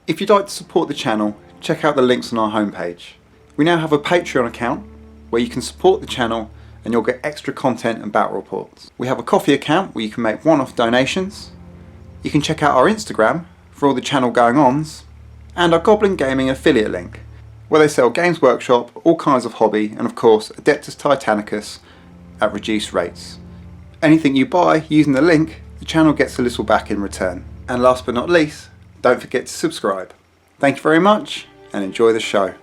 If you'd like to support the channel, check out the links on our homepage. We now have a Patreon account where you can support the channel and you'll get extra content and battle reports. We have a Coffee account where you can make one-off donations. You can check out our Instagram for all the channel going-ons, and our Goblin Gaming affiliate link, where they sell Games Workshop, all kinds of hobby, and of course Adeptus Titanicus at reduced rates. Anything you buy using the link, the channel gets a little back in return. And last but not least, don't forget to subscribe. Thank you very much and enjoy the show.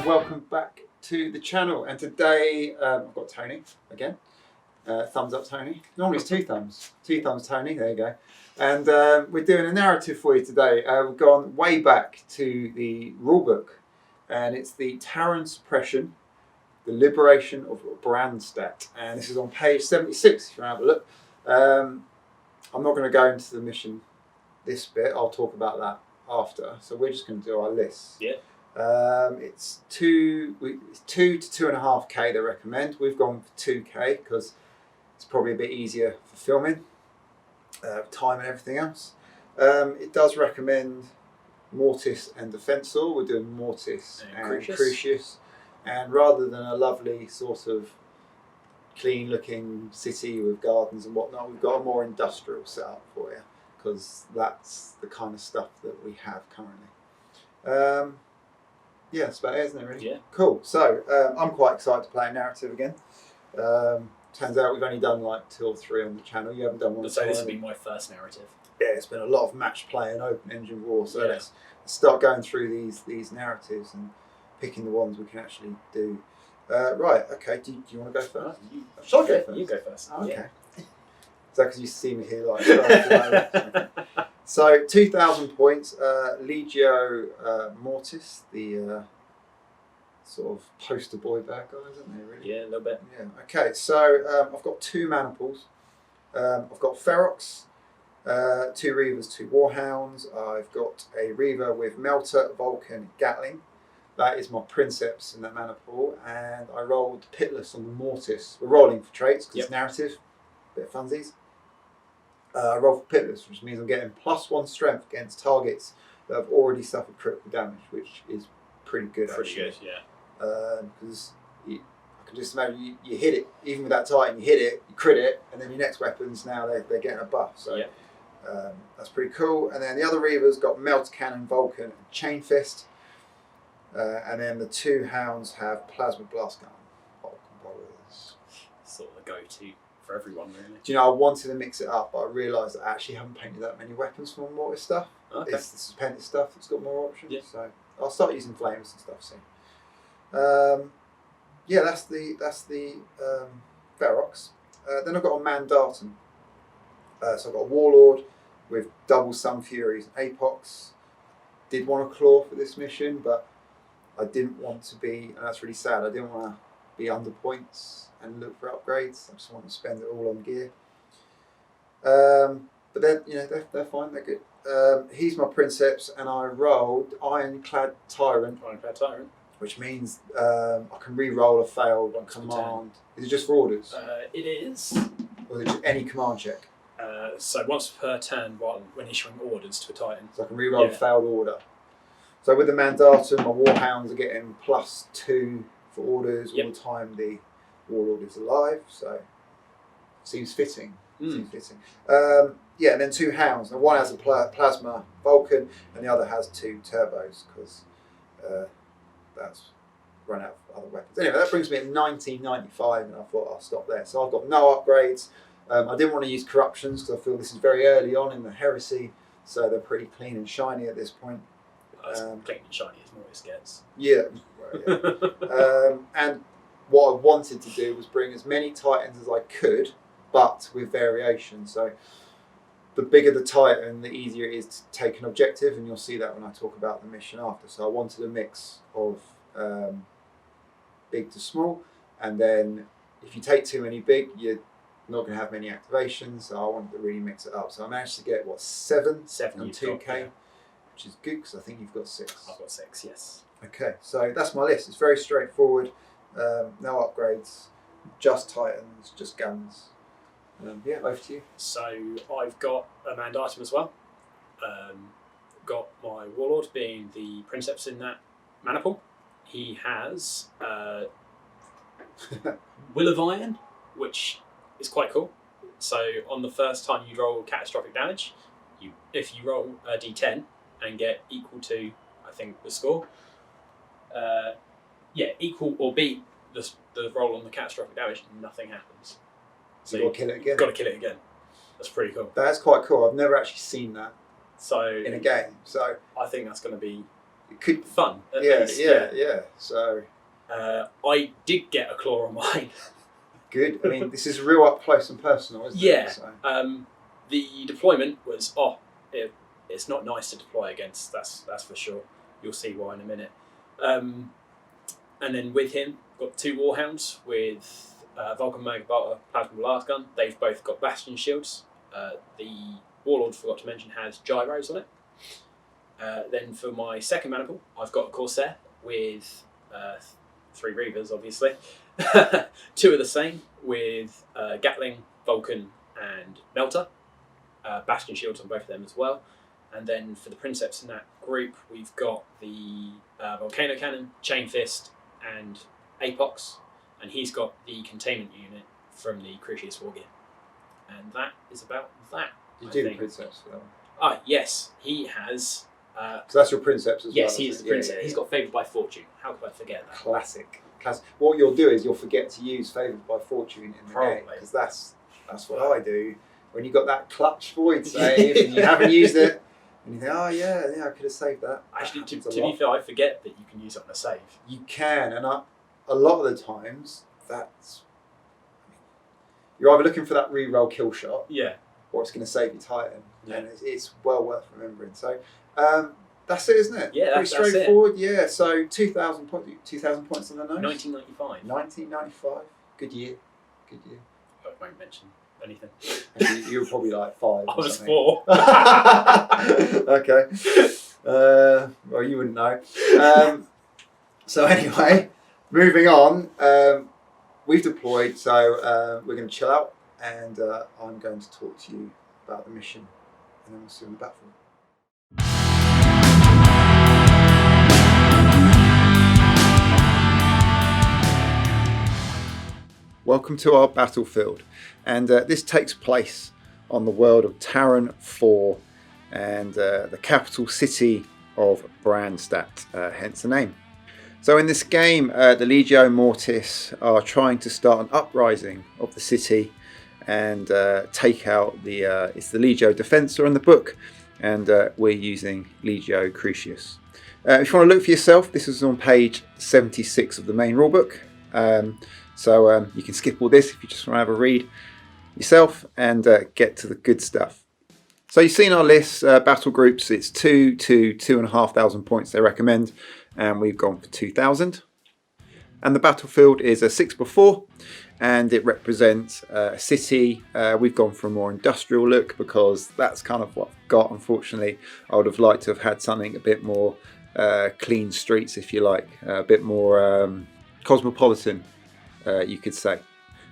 Welcome back to the channel, and today I've got Tony again. Thumbs up, Tony. Normally it's two thumbs Tony, there you go. And we're doing a narrative for you today. We've gone way back to the rulebook, and it's the Tarren Suppression, the Liberation of Brandstat, and this is on page 76 if you want to have a look. I'm not going to go into the mission this bit, I'll talk about that after, so we're just going to do our list. Yeah. It's 2 to 2.5k they recommend. We've gone for 2k because it's probably a bit easier for filming, time and everything else. It does recommend Mortis and Defensor. We're doing Mortis and Crucius, and rather than a lovely sort of clean looking city with gardens and whatnot, we've got a more industrial setup for you because that's the kind of stuff that we have currently. Yeah, that's about it, isn't it, really? Yeah. Cool. So, I'm quite excited to play a narrative again. Turns out we've only done like 2 or 3 on the channel. You haven't done one. So this will be my first narrative. Yeah, it's been a lot of match play and open engine war. So yeah. let's start going through these narratives and picking the ones we can actually do. Right, okay. Do you want to go first? Shall I go first? You go first. Oh, okay. Yeah. Is that because you see me here like okay. So 2,000 points, Legio Mortis, the sort of poster boy bad guy, isn't he, really? Yeah, a little bit. Yeah. Okay, so I've got 2 mana pools. I've got Ferox, 2 Reavers, 2 Warhounds. I've got a Reaver with Melter, Vulcan, Gatling. That is my Princeps in that mana pool. And I rolled Pitless on the Mortis. We're rolling for traits because it's narrative, bit of funsies. I roll for Pitless, which means I'm getting +1 strength against targets that have already suffered critical damage, which is pretty good. Pretty good, yeah. Because I can just imagine you hit it, even with that Titan, you hit it, you crit it, and then your next weapons now they're getting a buff. So that's pretty cool. And then the other Reavers got Melt Cannon, Vulcan, and Chain Fist. And then the 2 Hounds have Plasma Blast Gun. Sort of the go-to for everyone, really. Do you know, I wanted to mix it up, but I realised that I actually haven't painted that many weapons for my Mortis stuff. Okay. It's the suspended stuff that's got more options. Yeah. So I'll start using flames and stuff soon. Yeah, that's the Ferox. Then I've got a Mandatum. So I've got a Warlord with double Sun Furies and Apox. Did want a Claw for this mission, but I didn't want to be, and that's really sad, I didn't want to be under points and look for upgrades. I just want to spend it all on gear. But they're fine, they're good. He's my Princeps, and I rolled Ironclad Tyrant. Ironclad Tyrant. Which means I can re-roll a failed command. Is it just for orders? It is. Or is it just any command check? So once per turn when issuing orders to a Titan. So I can re-roll a failed order. So with the Mandatum, my Warhounds are getting +2 for orders all the time the Warlord is alive. So seems fitting. Seems fitting. Yeah, and then 2 Hounds. Now one has a Plasma Vulcan, and the other has 2 Turbos because that's run out of other weapons. Anyway, that brings me at 1995, and I thought I'll stop there. So I've got no upgrades. I didn't want to use corruptions because I feel this is very early on in the heresy, so they're pretty clean and shiny at this point. As clean and shiny as Mortis gets. Yeah. Well, yeah. And what I wanted to do was bring as many Titans as I could, but with variation. So the bigger the Titan, the easier it is to take an objective, and you'll see that when I talk about the mission after. So I wanted a mix of big to small, and then if you take too many big, you're not going to have many activations. So I wanted to really mix it up. So I managed to get seven and 2K, yeah. which is good because I think you've got 6. I've got 6, yes. Okay, so that's my list. It's very straightforward. No upgrades, just Titans, just guns. Yeah, over to you. So I've got a manned item as well. Got my Warlord being the Princeps in that mana pool. He has Will of Iron, which is quite cool. So on the first time you roll catastrophic damage, if you roll a d10 and get equal to, I think, the score, equal or beat the roll on the catastrophic damage, nothing happens. So you've got to kill it again. Got to kill it again. That's pretty cool. That's quite cool. I've never actually seen that So in a game. So I think that's going to be it could fun. At yeah, least. yeah. So I did get a claw on mine. good. I mean, this is real up close and personal, isn't Yeah. it? So. The deployment was it's not nice to deploy against. That's for sure. You'll see why in a minute. And then with him, got 2 Warhounds with Vulcan Megabolter, Plasma Blast Gun. They've both got Bastion Shields. The Warlord, forgot to mention, has gyros on it. Then for my second mana pool, I've got a Corsair with 3 Reavers, obviously. 2 of the same with Gatling, Vulcan, and Melter. Bastion Shields on both of them as well. And then for the Princeps in that group, we've got the Volcano Cannon, Chain Fist, and Apox. And he's got the containment unit from the Crucius War Gear. And that is about that. You do the Princeps for that one? Ah, yes. He has... so that's your Princeps as well? Yes, he is the Princeps. Yeah. He's got Favoured by Fortune. How could I forget that? Classic. What you'll do is you'll forget to use Favoured by Fortune in the game. Because that's what I do. When you got that clutch void save and you haven't used it, and you think, oh yeah, I could have saved that. Actually, to be fair, I forget that you can use it on a save. You can, and a lot of the times, you're either looking for that re-roll kill shot, yeah, or it's going to save your Titan, yeah. and it's well worth remembering. So that's it, isn't it? Yeah, pretty straightforward. It. Yeah, so 2,000 points on the nose. 1995. 1995. Good year. I won't mention anything. You were probably like 5. I was something. 4. Okay. Well, you wouldn't know. So anyway, moving on. We've deployed, so we're going to chill out, and I'm going to talk to you about the mission, and then we'll see you on the battlefield. Welcome to our battlefield, and this takes place on the world of Tarren 4 and the capital city of Brandstat, hence the name. So in this game, the Legio Mortis are trying to start an uprising of the city and take out it's the Legio Defensor in the book, and we're using Legio Crucius. If you want to look for yourself, this is on page 76 of the main rulebook. So you can skip all this if you just want to have a read yourself and get to the good stuff. So you've seen our list, battle groups, it's 2 to 2,500 points they recommend, and we've gone for 2,000. And the battlefield is a 6x4, and it represents a city. We've gone for a more industrial look because that's kind of what I've got, unfortunately. I would have liked to have had something a bit more clean streets, if you like, a bit more cosmopolitan. You could say.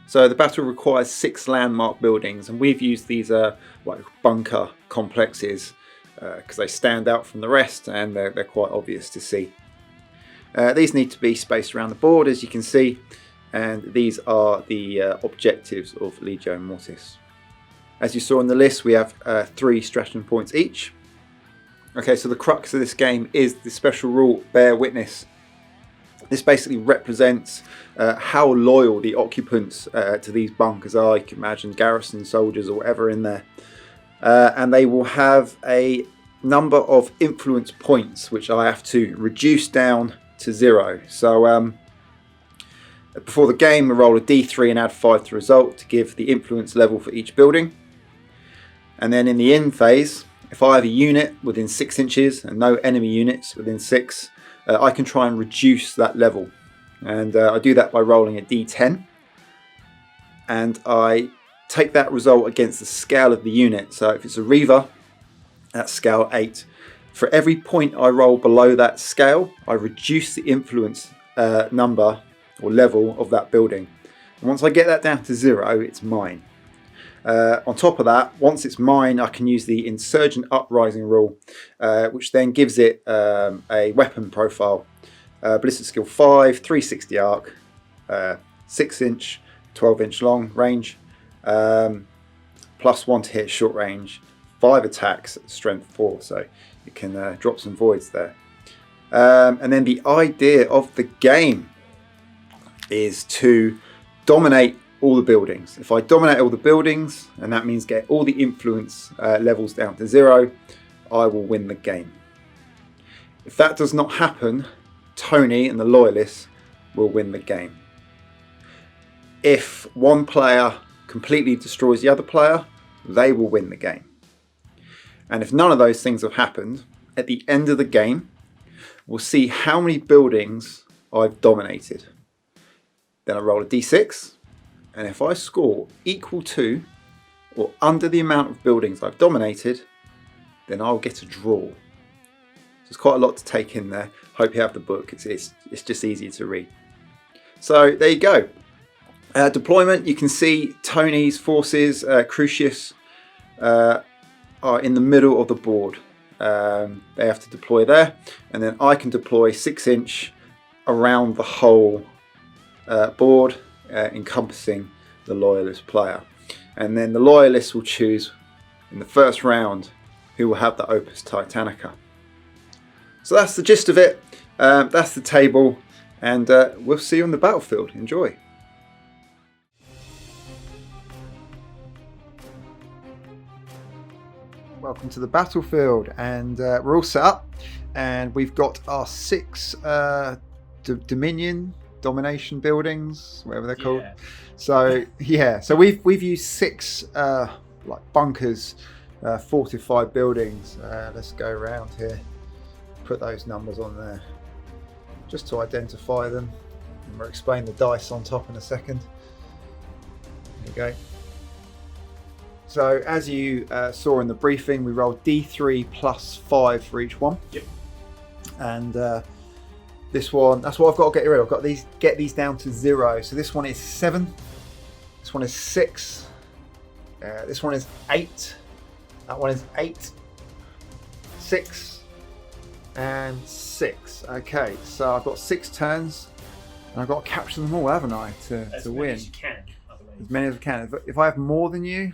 So the battle requires 6 landmark buildings, and we've used these like bunker complexes because they stand out from the rest and they're quite obvious to see. These need to be spaced around the board, as you can see, and these are the objectives of Legio Mortis. As you saw on the list, we have 3 stratagem points each. Okay, so the crux of this game is the special rule, Bear Witness. This basically represents how loyal the occupants to these bunkers are. You can imagine garrison soldiers or whatever in there. And they will have a number of influence points which I have to reduce down to 0. So before the game, I roll a d3 and add 5 to the result to give the influence level for each building. And then in the end phase, if I have a unit within 6 inches and no enemy units within 6, I can try and reduce that level. And I do that by rolling a d10. And I take that result against the scale of the unit. So if it's a Reaver, that's scale 8. For every point I roll below that scale, I reduce the influence number or level of that building. And once I get that down to 0, it's mine. On top of that, once it's mine, I can use the Insurgent Uprising rule, which then gives it a weapon profile. Ballistic skill 5, 360 arc, 6 inch, 12 inch long range, plus 1 to hit short range, 5 attacks, strength 4, so you can drop some voids there. And then the idea of the game is to dominate all the buildings. If I dominate all the buildings, and that means get all the influence levels down to 0, I will win the game. If that does not happen, Tony and the Loyalists will win the game. If one player completely destroys the other player, they will win the game. And if none of those things have happened, at the end of the game, we'll see how many buildings I've dominated. Then I roll a d6. And if I score equal to or under the amount of buildings I've dominated, then I'll get a draw. So there's quite a lot to take in there. Hope you have the book. It's just easier to read. So there you go. Deployment, you can see Tony's forces, Crucius, are in the middle of the board. They have to deploy there. And then I can deploy 6 inch around the whole board, encompassing the Loyalist player. And then the Loyalists will choose in the first round who will have the Opus Titanica. So that's the gist of it. That's the table, and we'll see you on the battlefield. Enjoy. Welcome to the battlefield, and we're all set up, and we've got our 6 domination buildings, whatever they're called. So yeah, so we've used 6 like bunkers, fortified buildings. Let's go around here, put those numbers on there just to identify them, and we'll explain the dice on top in a second. There you go. So as you saw in the briefing, we rolled d3 plus 5 for each one. Yep. And this one, that's what I've got to get rid of. I've got these, get these down to 0. So this one is 7. This one is 6. This one is 8. That one is 8. 6. And 6. Okay, so I've got 6 turns, and I've got to capture them all, haven't I, to win? As you can, I believe. As many as I can. If I have more than you,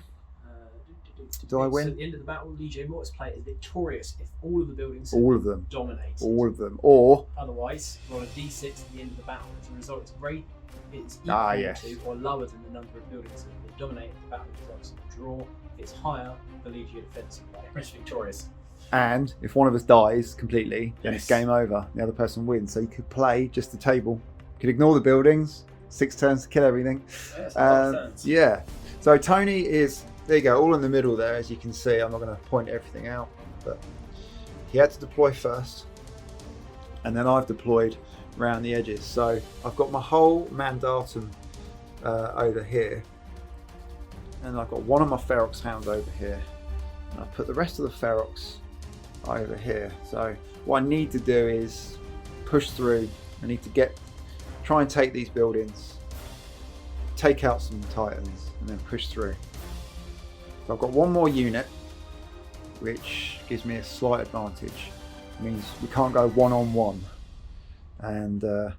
do I win? So at the end of the battle, DJ Mortis player is victorious if all of the buildings dominate. All of them. Or otherwise, roll a d6 at the end of the battle. As a result, it's equal to or lower than the number of buildings that dominate the battle. Results in a draw. If it's higher, the Legion defensive player is victorious. And if one of us dies completely, then it's game over. The other person wins. So you could play just the table. You could ignore the buildings. 6 turns to kill everything. Yeah. So Tony is, there you go, all in the middle there, as you can see. I'm not going to point everything out, but he had to deploy first, and then I've deployed around the edges. So I've got my whole mandatum over here, and I've got one of my Ferox hounds over here, and I've put the rest of the Ferox over here. So what I need to do is push through. I need to try and take these buildings, take out some Titans, and then push through. So I've got one more unit, which gives me a slight advantage. It means we can't go 1-on-1. And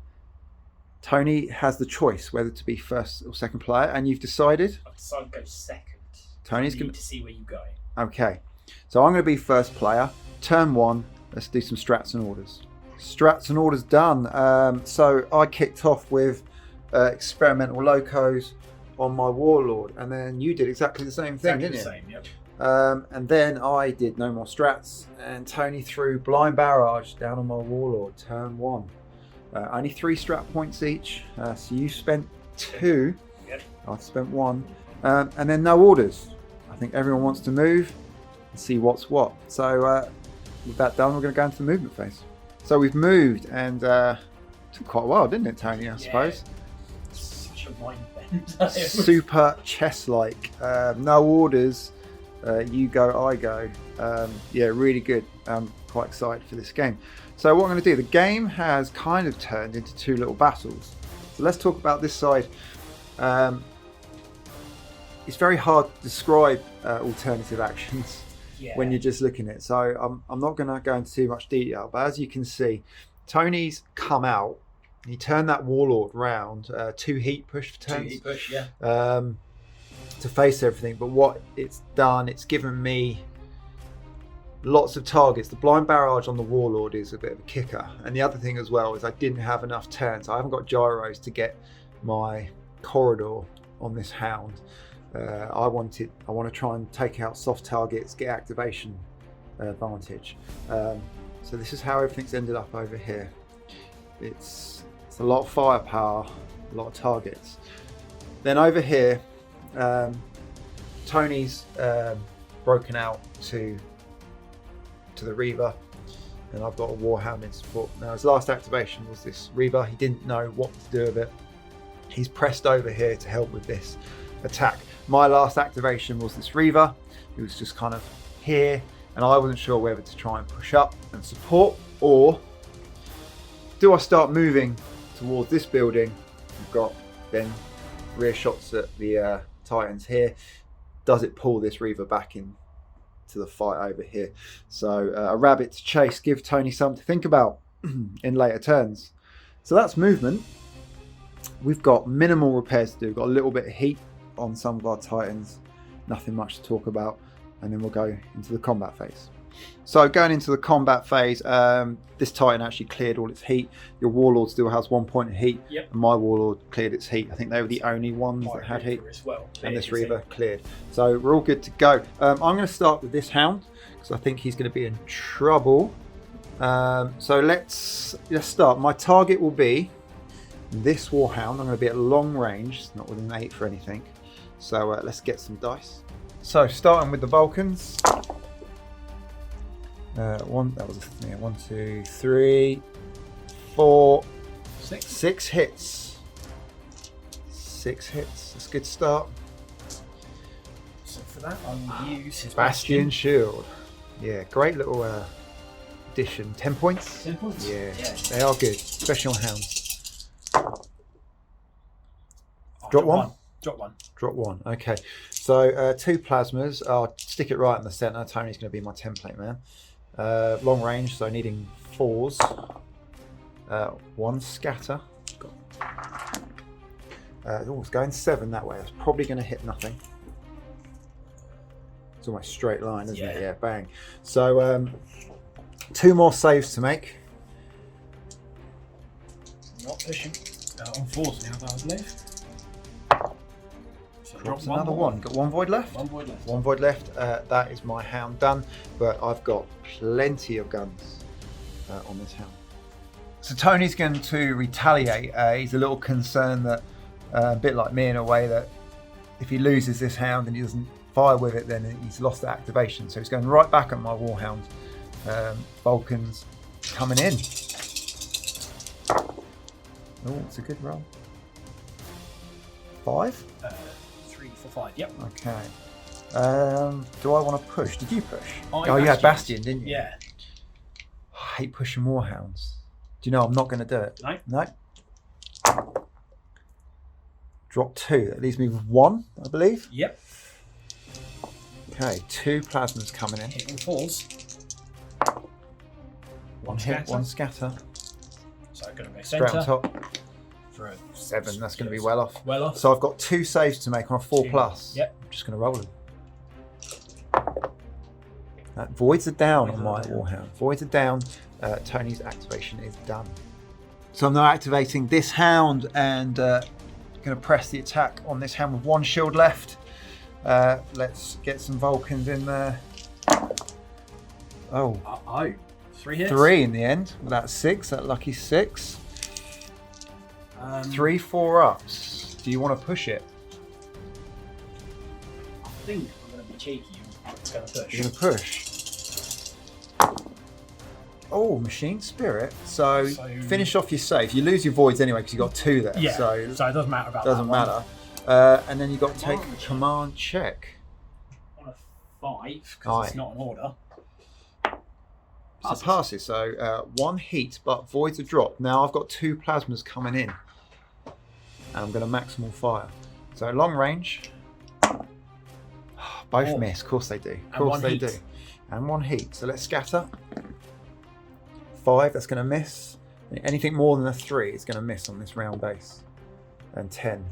Tony has the choice whether to be first or second player, and you've decided? I've decided to go second. Tony's going to see where you go. Okay, so I'm going to be first player. Turn 1, let's do some strats and orders. Strats and orders done. So I kicked off with experimental locos on my warlord, and then you did exactly the same thing, didn't you? Same, yep. And then I did no more strats, and Tony threw blind barrage down on my warlord turn 1. Only 3 strat points each, so you spent 2. Yep. I spent 1, and then no orders. I think everyone wants to move and see what's what. So with that done, we're going to go into the movement phase. So we've moved, and took quite a while, didn't it, Tony? I suppose. Such a mind bend. Super chess-like. No orders. You go, I go. Yeah, really good. I'm quite excited for this game. So what I'm going to do, the game has kind of turned into 2 little battles. So let's talk about this side. It's very hard to describe alternative actions when you're just looking at it. So I'm not going to go into too much detail, but as you can see, Tony's come out. He turned that warlord round, 2 heat push for turns. 2 heat push, yeah. To face everything, but what it's done, it's given me lots of targets. The blind barrage on the warlord is a bit of a kicker, and the other thing as well is I didn't have enough turns. I haven't got gyros to get my corridor on this hound. I want to try and take out soft targets, get activation advantage. So this is how everything's ended up over here. It's a lot of firepower, a lot of targets. Then over here, Tony's broken out to the Reaver, and I've got a Warhound in support. Now his last activation was this Reaver. He didn't know what to do with it. He's pressed over here to help with this attack. My last activation was this Reaver. He was just kind of here, and I wasn't sure whether to try and push up and support, or do I start moving towards this building. We've got then rear shots at the Titans here. Does it pull this Reaver back in to the fight over here? So a rabbit to chase, give Tony something to think about in later turns. So that's movement. We've got minimal repairs to do. We've got a little bit of heat on some of our Titans, nothing much to talk about, and then we'll go into the combat phase. So going into the combat phase, this Titan actually cleared all its heat. Your Warlord still has 1 point of heat, yep. And my Warlord cleared its heat. I think they were the only ones that had heat, as well. And this Reaver cleared. So we're all good to go. I'm going to start with this Hound because I think he's going to be in trouble. So let's start. My target will be this Warhound. I'm going to be at long range, not within 8 for anything. So let's get some dice. So starting with the Vulcans. 1, 2, 3, 4, 6 hits. 6 hits. That's a good start. So for that, I will use his Bastion Shield. Yeah, great little addition. 10 points. 10 points. Yeah, they are good, especially on hounds. Drop one. Drop one. Okay. So 2 plasmas. I'll stick it right in the center. Tony's going to be my template man. Long range, so needing 4s. 1 scatter. It's going 7 that way. That's probably going to hit nothing. It's almost straight line, isn't it? Yeah, bang. So 2 more saves to make. Not pushing. On 4s now, I believe. Drops another one. Got 1 void left? 1 void left. 1 void left. That is my hound done, but I've got plenty of guns on this hound. So Tony's going to retaliate. He's a little concerned that, a bit like me in a way, that if he loses this hound and he doesn't fire with it, then he's lost the activation. So he's going right back at my warhound. Vulcans coming in. Oh, it's a good roll. 5? 3 for 5, yep. Okay. Do I want to push? Did you push? Oh, you had Bastion, didn't you? Yeah. I hate pushing warhounds. Do you know I'm not going to do it? No. Drop 2. That leaves me with 1, I believe. Yep. Okay, 2 plasmas coming in. Hit all 4s. 1 hit, 1 scatter. So I'm going to go Straight centre. on top. For a 7, that's going to be well off. Well off. So I've got 2 saves to make on a 4 plus. Yep. I'm just going to roll them. That voids are down on my warhound. Voids are down. Tony's activation is done. So I'm now activating this hound and going to press the attack on this hound with 1 shield left. Let's get some Vulcans in there. Oh. 3 hits. 3 in the end. Well, that's 6. That lucky 6. 3 4-ups. Do you want to push it? I think I'm going to be cheeky. I'm going to push. You're going to push. Oh, Machine Spirit. So finish off your save. You lose your voids anyway because you got 2 there. Yeah. So it doesn't matter about doesn't that matter. And then you got to take a command check. On a 5 because it's not an order. So passes. So 1 heat, but voids are dropped. Now I've got 2 plasmas coming in. And I'm going to maximal fire. So long range. Both miss. Of course they do. Of course they do. And 1 heat. So let's scatter. 5, that's going to miss. Anything more than a 3 is going to miss on this round base. And 10,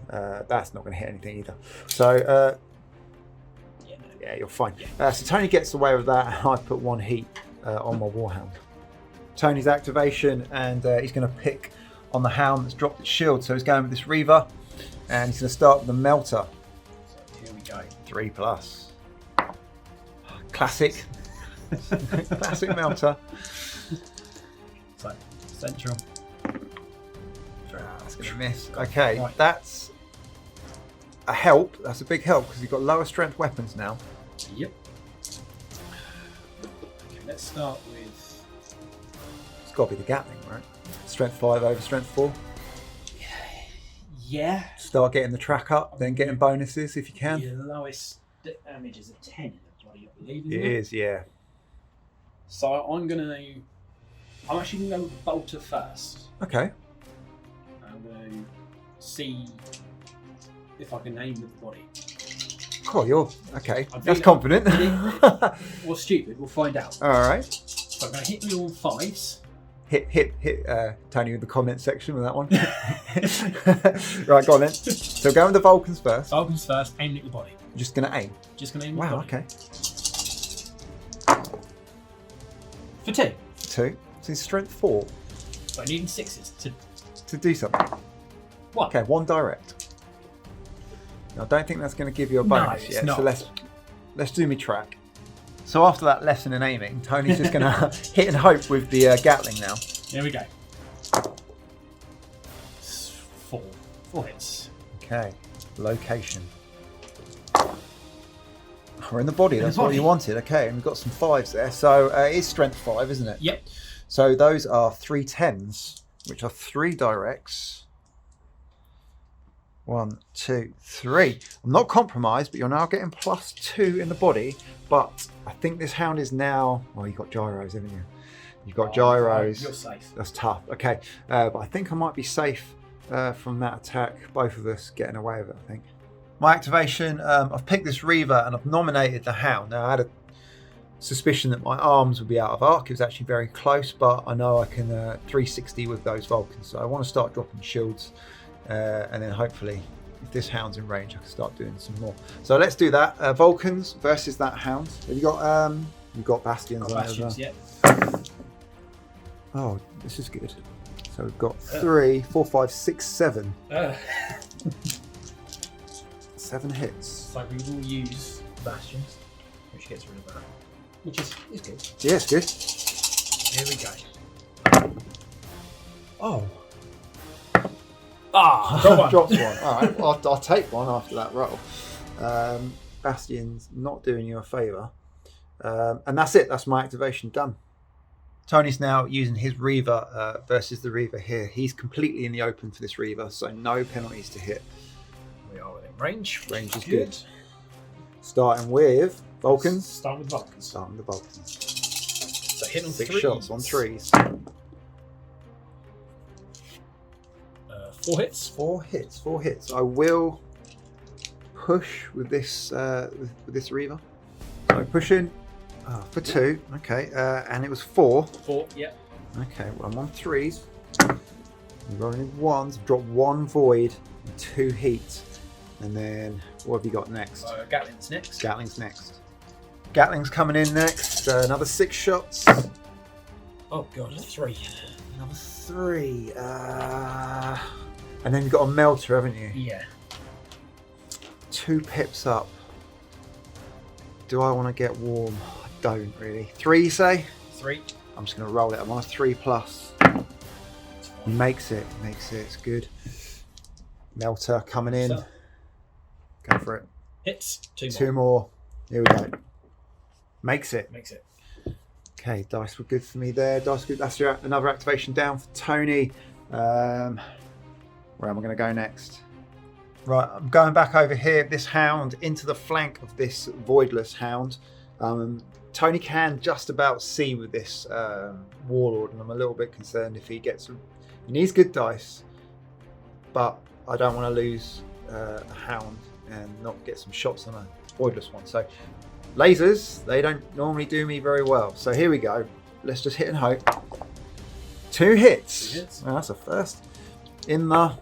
that's not going to hit anything either. So, yeah, you're fine. Yeah. So Tony gets away with that, and I put 1 heat on my Warhound. Tony's activation, and he's going to pick on the hound that's dropped its shield. So he's going with this Reaver, and he's going to start with the Melter. So here we go. 3+. Classic. Classic Melter. So, central. That's going to miss. Okay, right. That's a help. That's a big help because you've got lower strength weapons now. Yep. Okay, let's start with... It's got to be the Gatling, right? Strength 5 over strength 4. Yeah. Start getting the track up, then getting bonuses if you can. The lowest damage is a 10 in the body, I believe. It is, yeah. So I'm actually going to go with Bolter first. Okay. I'm going to see if I can aim with the body. Cool, you're okay. That's confident. Or stupid, we'll find out. All right. So I'm going to hit me all 5s. Hit Tony in the comment section with that one. Right, go on then. So go with the Vulcans first. Vulcans first, aim at your body. You're just going to aim? Just going to aim at your body. Okay. For 2. 2. So it's strength 4. So I need 6s to do something. 1. Okay, 1 direct. Now, I don't think that's going to give you a bonus yet. Not. So let's do me track. So after that lesson in aiming, Tony's just going to hit and hope with the Gatling now. There we go. 4. 4 hits. Okay. Location. We're in the body. That's what you wanted. Okay, and we've got some 5s there. So it is strength 5, isn't it? Yep. So those are 3 10s, which are 3 directs. 1, 2, 3. I'm not compromised, but you're now getting +2 in the body. But I think this hound is now... Well, you've got gyros, haven't you? You've got gyros. You're safe. That's tough. Okay, but I think I might be safe from that attack. Both of us getting away with it, I think. My activation, I've picked this Reaver and I've nominated the hound. Now, I had a suspicion that my arms would be out of arc. It was actually very close, but I know I can 360 with those Vulcans. So I want to start dropping shields. And then hopefully, if this hound's in range, I can start doing some more. So let's do that. Vulcans versus that hound. Have you got you've got Bastions on it as well? Yeah. Oh, this is good. So we've got 3, 4, 5, 6, 7. 7 hits. So we will use Bastions, which gets rid of that. Which is good. Yeah, it's good. Here we go. Oh. Dropped one. All right, well, I'll take one after that roll. Bastion's not doing you a favour. And that's it. That's my activation done. Tony's now using his Reaver versus the Reaver here. He's completely in the open for this Reaver, so no penalties to hit. We are within range. Range is good. Starting with Vulcans. Start with Vulcans. Starting with the Vulcans. So hit on 6 3s. shots on 3s. 4 hits. 4 hits. 4 hits. I will push with this Reaver. So pushing for 2. Okay, and it was 4. 4. Yep. Okay, well I'm on 3s. I'm rolling 1s. I've dropped 1 void and 2 heat. And then what have you got next? Gatling's next. Gatling's next. Gatling's coming in next. Another 6 shots. Oh god, 3. Another 3. And then you've got a melter, haven't you? Yeah. 2 pips up. Do I want to get warm? I don't really. 3, you say? 3. I'm just going to roll it. I'm on a 3+. He makes it. It's good. Melter coming in. So, go for it. hits. 2 more. 2 more. Here we go. Makes it. Makes it. Okay, dice were good for me there. Dice good. That's another activation down for Tony. Where am I going to go next? Right, I'm going back over here. This hound into the flank of this voidless hound. Tony can just about see with this warlord, and I'm a little bit concerned if he gets. He needs good dice, but I don't want to lose a hound and not get some shots on a voidless one. So lasers, they don't normally do me very well. So here we go. Let's just hit and hope. 2 hits. 2 hits. Well, that's a first. In the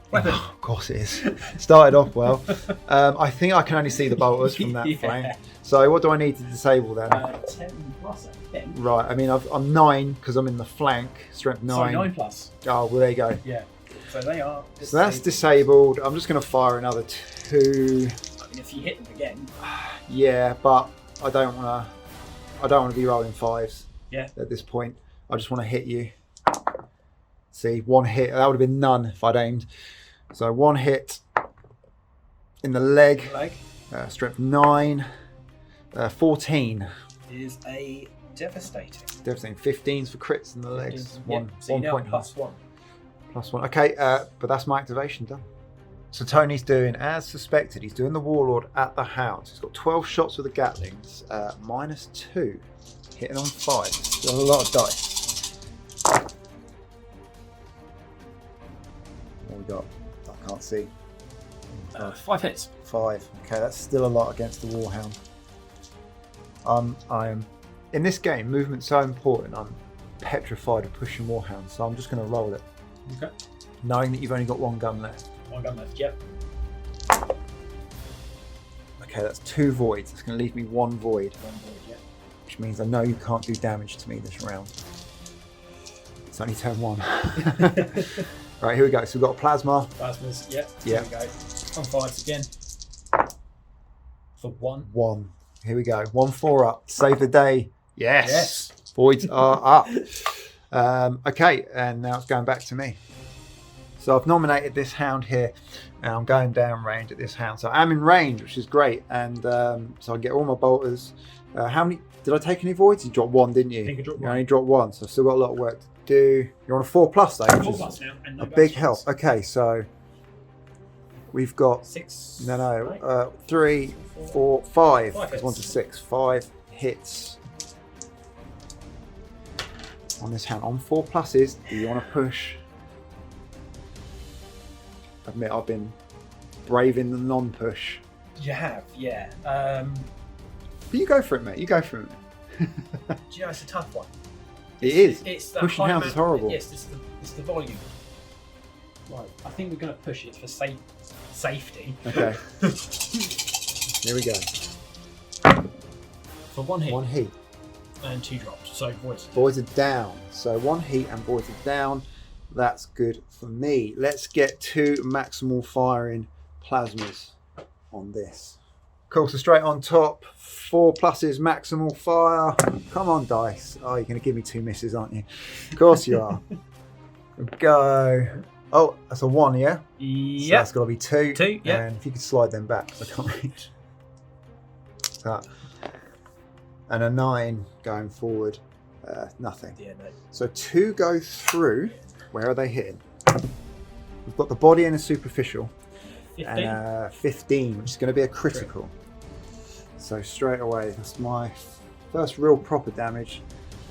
Weapon. Oh, of course it is. Started off well. I think I can only see the bolters from that flank. So what do I need to disable then? 10 plus, I think. Right, I mean I'm 9 because I'm in the flank. Strength 9. Sorry, 9 plus. Oh, well there you go. Yeah. So they are. So that's disabled. I'm just going to fire another 2. I mean, if you hit them again. Yeah, but I don't want to be rolling 5s. Yeah. At this point, I just want to hit you. See, 1 hit. That would have been none if I'd aimed. So 1 hit in the leg. Strength 9. 14 is a devastating. 15s for crits in the legs. 1 so you know, point plus 1. Plus 1. Okay, but that's my activation done. So Tony's doing, as suspected, he's doing the warlord at the hound. He's got 12 shots with the Gatlings, -2, hitting on 5. Still a lot of dice. What we got? I can't see. 5 hits. 5. Okay, that's still a lot against the warhound. I'm in this game. Movement's so important. I'm petrified of pushing warhounds, so I'm just going to roll it. Okay. Knowing that you've only got 1 gun left. 1 gun left. Yep. Okay, that's 2 voids. It's going to leave me 1 void. 1 void. Yep. Which means I know you can't do damage to me this round. It's only turn 1. Right, here we go. So we've got a plasma. Plasmas. Yep. Yeah. Here we go. On 5s again. For 1. 1. Here we go. 1 4 up. Save the day. Yes. Yes. Voids are up. Okay, and now it's going back to me. So I've nominated this hound here, and I'm going down range at this hound. So I'm in range, which is great, and so I get all my bolters. How many? Did I take any voids? You dropped 1, didn't you? I think I dropped 1. You only dropped 1, so I've still got a lot of work to do. You're on a 4+ though, which 4 is plus now, and no a big bonus help. ones. Okay, so we've got 6. 3, 4, 5. 5 Because 1 to 6. 5 hits on this hand. On 4 pluses, do you want to push? Admit I've been brave in the non-push. You have, yeah. But you go for it, mate. You go for it. Do you know it's a tough one? It is. It's the Pushing high hounds is horrible. Yes, it's the volume. Right, I think we're going to push it for safety. Okay. Here we go. For 1 hit. 1 heat. And 2 drops. So voids. Voids are down. So 1 heat and voids are down. That's good for me. Let's get 2 maximal firing plasmas on this. Cool, so straight on top, 4 pluses, maximal fire. Come on, dice. Oh, you're going to give me 2 misses, aren't you? Of course you are. Go. Oh, that's a 1, yeah? Yeah. So that's got to be 2. 2, yeah. And if you could slide them back, because I can't reach. That. And a 9 going forward. Nothing. Yeah, no. So 2 go through. Where are they hitting? We've got the body and a superficial. 15. And 15, which is going to be a critical. So straight away, that's my first real proper damage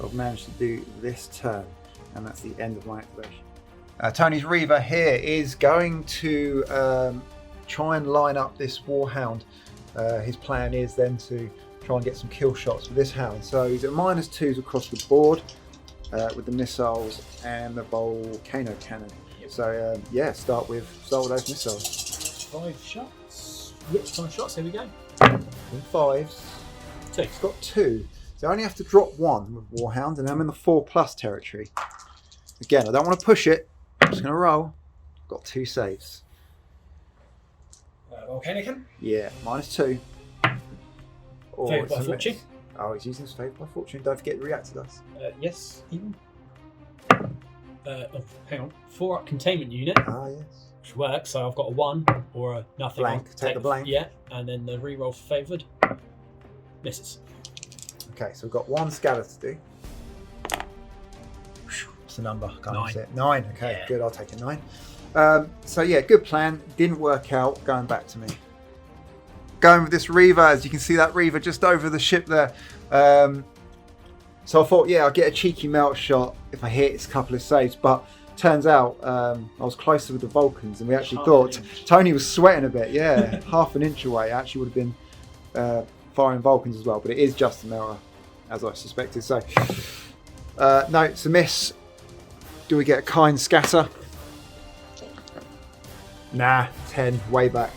I've managed to do this turn. And that's the end of my activation. Tony's Reaver here is going to try and line up this Warhound. His plan is then to try and get some kill shots with this hound. So he's at -2s across the board with the missiles and the volcano cannon. Yep. So yeah, start with those missiles. 5 shots. Yep, 5 shots. Here we go. In 5s. 2. He's got 2. So I only have to drop 1 with Warhound, and I'm in the 4+ territory. Again, I don't want to push it. I'm just going to roll. Got 2 saves. Volcanican? Yeah, -2. Favoured by fortune. Oh, he's using his Favoured by fortune. Don't forget the reactor dice. Yes, even. Hang on. 4-up containment unit. Ah, yes. Which works, so I've got a 1 or a nothing. Blank. Take the blank. Yeah, and then the reroll for favoured. Misses. Okay, so we've got 1 scatter to do. What's the number? Can't 9. see it. 9. Okay, Yeah. good. I'll take a 9. So yeah, good plan. Didn't work out. Going back to me. Going with this Reaver, as you can see that Reaver just over the ship there. So I thought, yeah, I'll get a cheeky melt shot if I hit. It's a couple of saves, but turns out I was closer with the Vulcans, and we actually thought Tony was sweating a bit. Yeah, half an inch away. Actually, would have been firing Vulcans as well, but it is just a melter, as I suspected. So no, it's a miss. Do we get a kind scatter? Nah, 10, way back.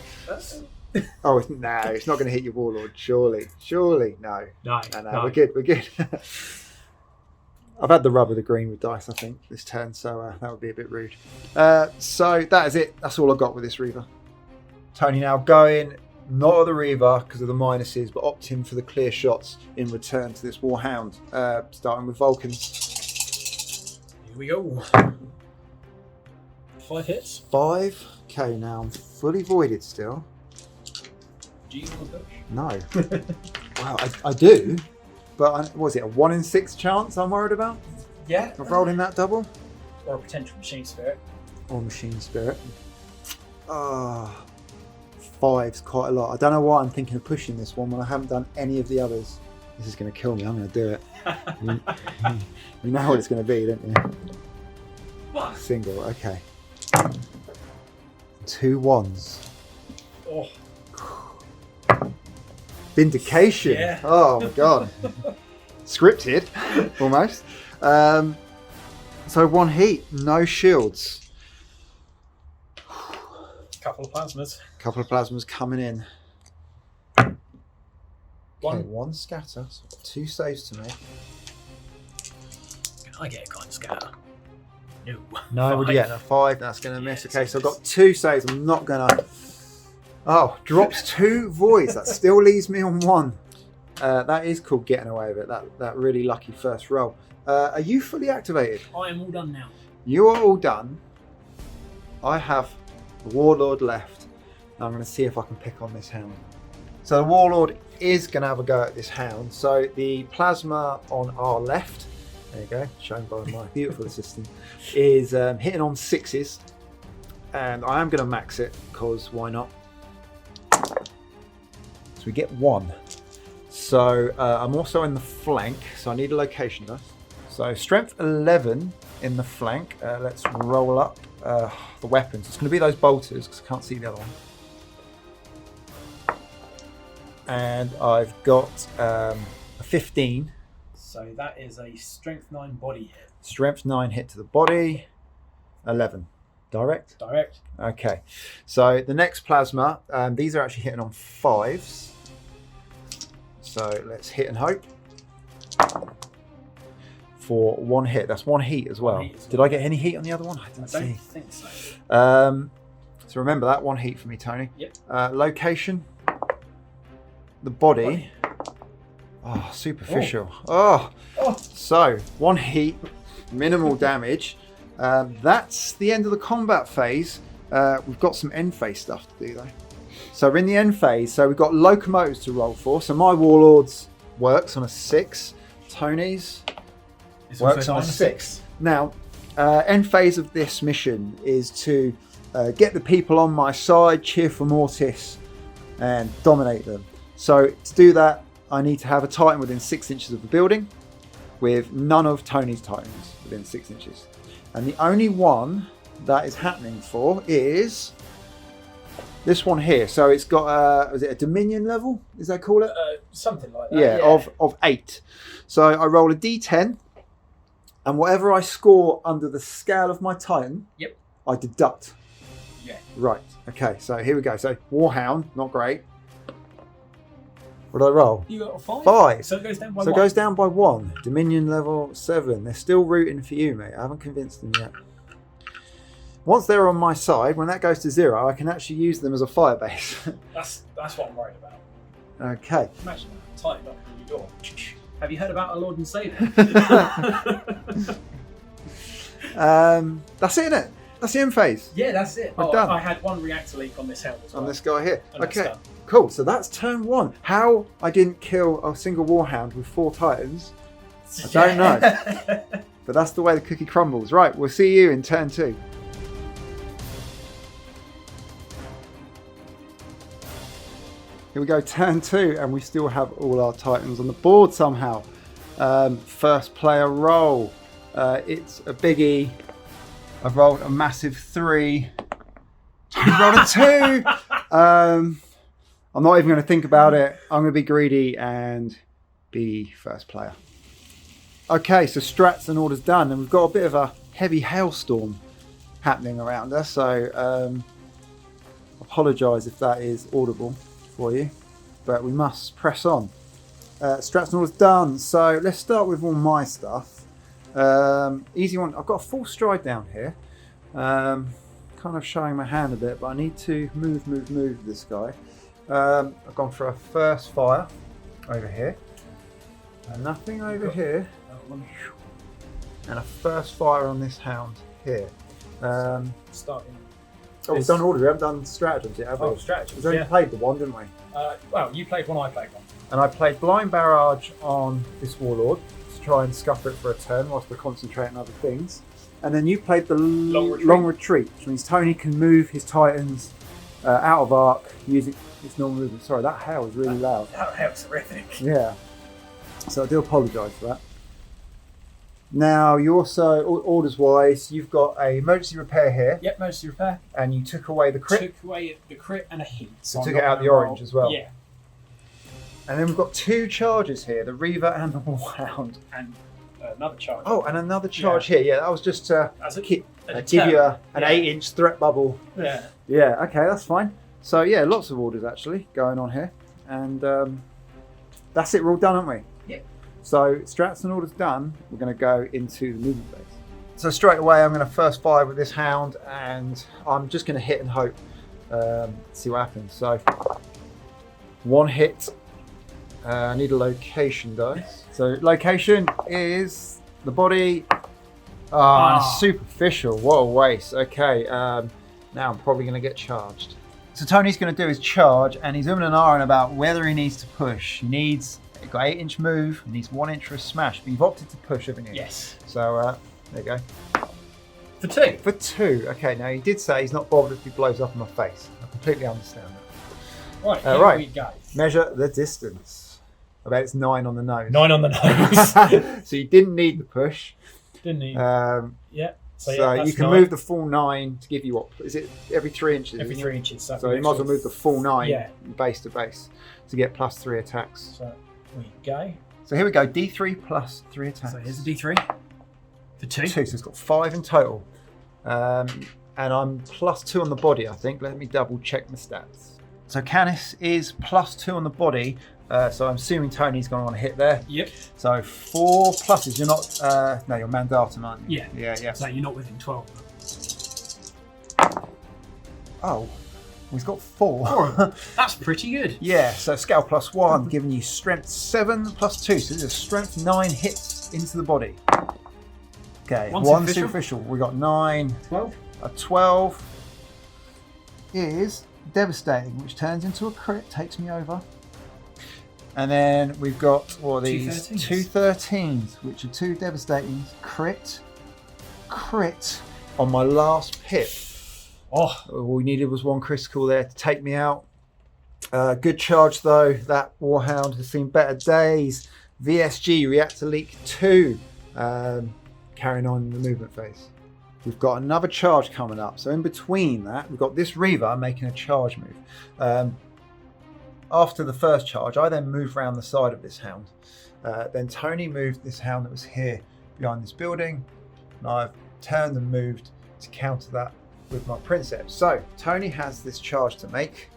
Oh, nah, it's not going to hit your Warlord, surely. No. No, we're good. I've had the rub of the green with dice, I think, this turn, so that would be a bit rude. So that is it. That's all I got with this Reaver. Tony now going, not at the Reaver because of the minuses, but opting for the clear shots in return to this Warhound, starting with Vulcans. Here we go. 5 hits. 5. Okay, now I'm fully voided still. Do you want to push? No. Wow, I do, but what was it, a 1 in 6 chance I'm worried about? Yeah. Of rolling that double? Or a potential machine spirit. Or machine spirit. Ah, 5's quite a lot. I don't know why I'm thinking of pushing this one when I haven't done any of the others. This is going to kill me. I'm going to do it. You know what it's going to be, don't you? What? Single, okay. 2 1s. Oh. Vindication. Yeah. Oh my god. Scripted, almost. So 1 heat, no shields. Couple of plasmas. Couple of plasmas coming in. 1. Okay, 1 scatter, so 2 saves to make. Can I get a kind of scatter? No. No, we're getting a 5. That's going to miss. Okay, so I've got 2 2 saves. I'm not going to. Oh, drops 2 voids. That still leaves me on 1. That is called getting away with it. That really lucky first roll. Are you fully activated? I am all done now. You are all done. I have the Warlord left. I'm going to see if I can pick on this Hound. So the Warlord is going to have a go at this Hound. So the plasma on our left, there you go, shown by my beautiful assistant, is hitting on 6s. And I am going to max it, because why not? So we get 1. So I'm also in the flank, so I need a location dice. So strength 11 in the flank. Let's roll up the weapons. It's going to be those bolters because I can't see the other one. And I've got a 15. So that is a strength 9 body hit. Strength 9 hit to the body. 11. Direct? Direct. Okay. So the next plasma, these are actually hitting on 5s. So let's hit and hope. For 1 hit. That's 1 heat as well. Did I get any heat on the other one? I didn't see. I don't think so. So remember that 1 heat for me, Tony. Yep. Location. The body. Oh, superficial. Oh. So 1 heat, minimal damage. That's the end of the combat phase. We've got some end phase stuff to do though. So we're in the end phase. So we've got locomotives to roll for. So my Warlord's works on a 6. Tony's works on a 6. Now, end phase of this mission is to get the people on my side, cheer for Mortis, and dominate them. So to do that, I need to have a Titan within 6 inches of the building, with none of Tony's Titans within 6 inches. And the only one that is happening for is this one here. So it's got is it a Dominion level? Is that call it? Something like that. Yeah, of 8. So I roll a D10, and whatever I score under the scale of my Titan, yep, I deduct. Yeah. Right. Okay. So here we go. So Warhound, not great. What did I roll? You got a 5. 5. So it goes down by So it 1. goes down by 1. Dominion level 7. They're still rooting for you, mate. I haven't convinced them yet. Once they're on my side, when that goes to 0, I can actually use them as a fire base. That's what I'm worried about. Okay. Imagine that. Tighten up your door. Have you heard about our Lord and Saviour? That's it, innit? That's the end phase. Yeah, that's it. We're done. I had 1 reactor leak on this hound as well. On this guy here. And that's Okay. done. Cool. So that's turn 1. How I didn't kill a single warhound with 4 titans, I don't know. But that's the way the cookie crumbles. Right. We'll see you in turn 2. Here we go, turn 2, and we still have all our titans on the board somehow. First player roll. It's a biggie. I've rolled a massive 3. You've rolled a 2. I'm not even going to think about it. I'm going to be greedy and be first player. Okay, so strats and orders done, and we've got a bit of a heavy hailstorm happening around us. So apologise if that is audible for you, but we must press on. Strats and orders done. So let's start with all my stuff. Easy one. I've got a full stride down here. Kind of showing my hand a bit, but I need to move this guy. I've gone for a first fire over here, and nothing over here, and a first fire on this hound here. Starting. Oh, we've done orders. We haven't done stratagems yet, have we? Oh, stratagems. We've only played the one, didn't we? Well, you played 1, I played 1. And I played blind barrage on this warlord to try and scupper it for a turn whilst we concentrate on other things. And then you played the long retreat, which means Tony can move his titans out of arc using his normal movement. Sorry, that hail is really loud. That hail's horrific. Yeah. So I do apologise for that. Now, you also, orders-wise, you've got a emergency repair here. Yep, emergency repair. And you took away the crit. Took away the crit and a heat. So took it out the orange as well. Yeah. And then we've got 2 charges here, the Reaver and the Warhound. And another charge. Oh, and another charge here. Yeah, that was just to give you an 8-inch threat bubble. Yeah. Yeah, okay, that's fine. So yeah, lots of orders actually going on here. And that's it, we're all done, aren't we? Yep. So strats and orders done, we're going to go into the movement phase. So straight away I'm going to first fire with this hound, and I'm just going to hit and hope, see what happens. So 1 hit. I need a location dice. So location is the body. Superficial. What a waste. Okay, now I'm probably going to get charged. So Tony's going to do his charge, and he's umming and ahhing about whether he needs to push. He's got 8-inch move, he needs 1 inch for a smash, but you've opted to push, haven't you? Yes. So there you go. For 2. For 2. Okay, now he did say he's not bothered if he blows up in my face. I completely understand that. Right, here we go. Measure the distance. I bet it's 9 on the nose. 9 on the nose. So you didn't need the push. Didn't need. Yeah. So you can move the full 9 to give you what? Is it every 3 inches? Every 3 inches. So you might as well move the full 9 Yeah. base to base to get +3 attacks. So we go. So here we go. D3 plus 3 attacks. So here's a D3 for 2. 2. So it's got 5 in total. And I'm +2 on the body, I think. Let me double check my stats. So Canis is +2 on the body. So I'm assuming Tony's going to want to hit there. Yep. So 4 pluses. You're not. No, you're mandatum, aren't you? Yeah. Yeah. So you're not within 12. Oh, he's got 4. That's pretty good. Yeah. So scale +1, giving you strength 7 +2. So this is a strength 9 hits into the body. Okay. 1 superficial. We got 9. 12. A 12 is devastating, which turns into a crit, takes me over. And then we've got these 2 13s, which are 2 devastating. Crit on my last pip. Oh, All we needed was 1 critical there to take me out. Good charge though. That Warhound has seen better days. VSG, Reactor Leak 2, carrying on in the movement phase. We've got another charge coming up. So in between that, we've got this Reaver making a charge move. After the first charge, I then moved around the side of this hound. Then Tony moved this hound that was here behind this building, and I've turned and moved to counter that with my Princeps. So Tony has this charge to make.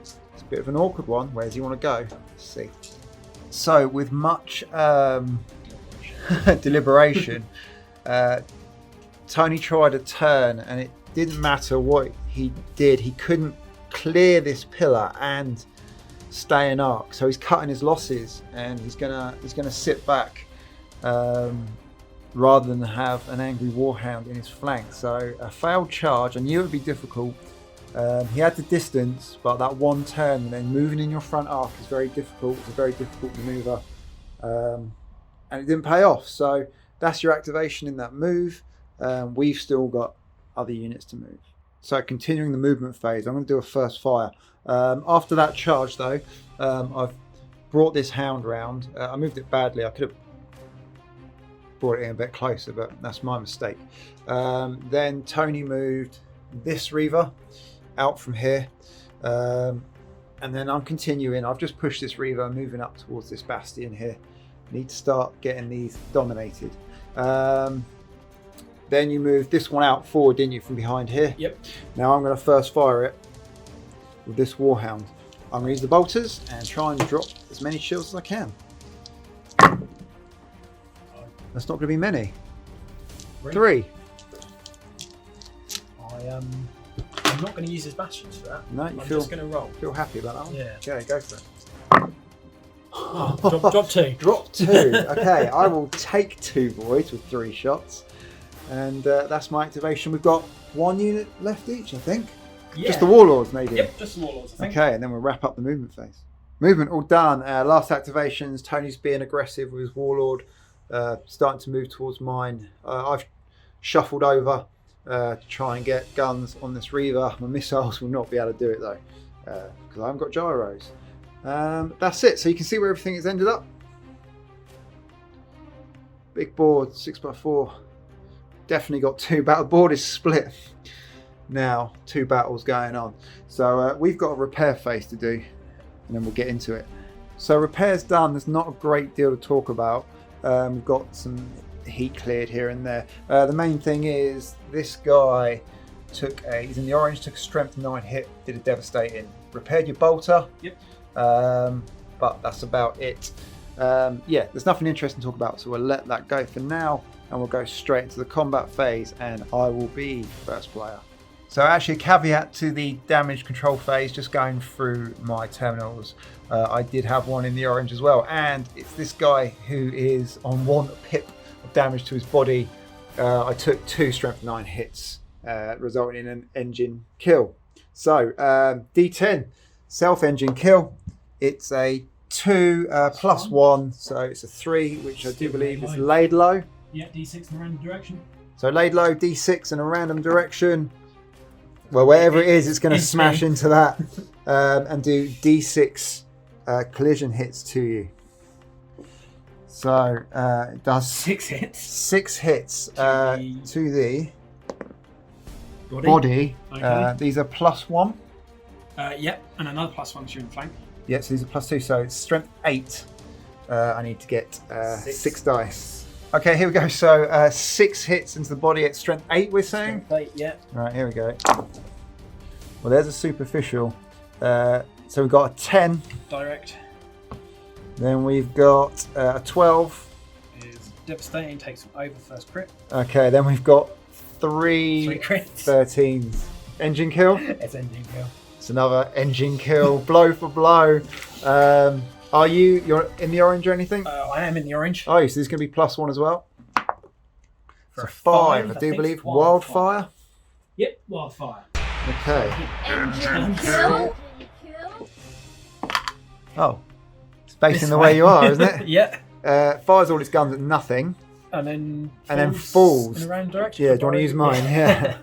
It's Bit of an awkward one. Where does he want to go? Let's see. So with much deliberation, Tony tried a turn, and it didn't matter what he did. He couldn't clear this pillar and stay in arc. So he's cutting his losses, and he's gonna sit back rather than have an angry warhound in his flank. So a failed charge. I knew it would be difficult. He had the distance, but that one turn and then moving in your front arc is very difficult. It's a very difficult manoeuvre, and it didn't pay off. So that's your activation in that move. We've still got other units to move. So continuing the movement phase, I'm going to do a first fire. After that charge though, I've brought this hound round. I moved it badly. I could have brought it in a bit closer, but that's my mistake. Then Tony moved this Reaver out from here, and then I'm continuing. I've just pushed this Reaver, moving up towards this bastion here. Need to start getting these dominated. Then you moved this one out forward, didn't you, from behind here? Yep. Now I'm going to first fire it with this Warhound. I'm going to use the bolters and try and drop as many shields as I can. That's not going to be many. 3. I'm not going to use his bastions for that. No, I'm just going to roll. Feel happy about that one? Yeah. Okay, go for it. Oh, drop 2. Drop 2. Okay, I will take 2 voids with 3 shots. And that's my activation. We've got 1 unit left each, I think. Yeah. Just the Warlords, maybe. Yep, just the Warlords, I think. Okay, and then we'll wrap up the movement phase. Movement all done. Last activations. Tony's being aggressive with his Warlord. Starting to move towards mine. I've shuffled over to try and get guns on this Reaver. My missiles will not be able to do it though, because I haven't got gyros. That's it. So you can see where everything has ended up. Big board, 6x4. Definitely got 2 battle. Board is split now. 2 battles going on. So we've got a repair phase to do, and then we'll get into it. So repair's done. There's not a great deal to talk about. We've got some heat cleared here and there. The main thing is this guy he's in the orange, took a strength 9 hit, did a devastating. Repaired your bolter. Yep. But that's about it. Yeah, there's nothing interesting to talk about, so we'll let that go for now, and we'll go straight into the combat phase, and I will be first player. So actually a caveat to the damage control phase, just going through my terminals. I did have one in the orange as well, and it's this guy who is on 1 pip of damage to his body. I took 2 strength 9 hits, resulting in an engine kill. So D10 self-engine kill. It's a 2 plus 1, so it's a 3, which I do believe is laid low. Yeah, D6 in a random direction. So laid low, D6 in a random direction. Well, wherever it is, it's going to smash into that and do D6 collision hits to you. So it does 6 hits. 6 hits to the body. Okay. These are plus 1. Yep, and another plus 1 to your flank. Yeah, so these are plus 2, so it's strength 8. I need to get 6 dice. Okay, here we go. So 6 hits into the body at strength 8, we're saying? Strength 8, yeah. Right, here we go. Well, there's a superficial. So we've got a 10. Direct. Then we've got a 12. Is devastating, takes them over first crit. Okay, then we've got 3 crits. 13s. Engine kill? It's engine kill. It's another engine kill. Blow for blow. You're in the orange or anything? I am in the orange. Oh, so this is going to be plus 1 as well. For a 5, I do believe. Wildfire? Yep, wildfire. Okay. Engine kill. Oh. It's facing the way you are, isn't it? Yeah. Fires all its guns at nothing. And then falls. in a random direction. Yeah, do you want to use mine? Yeah.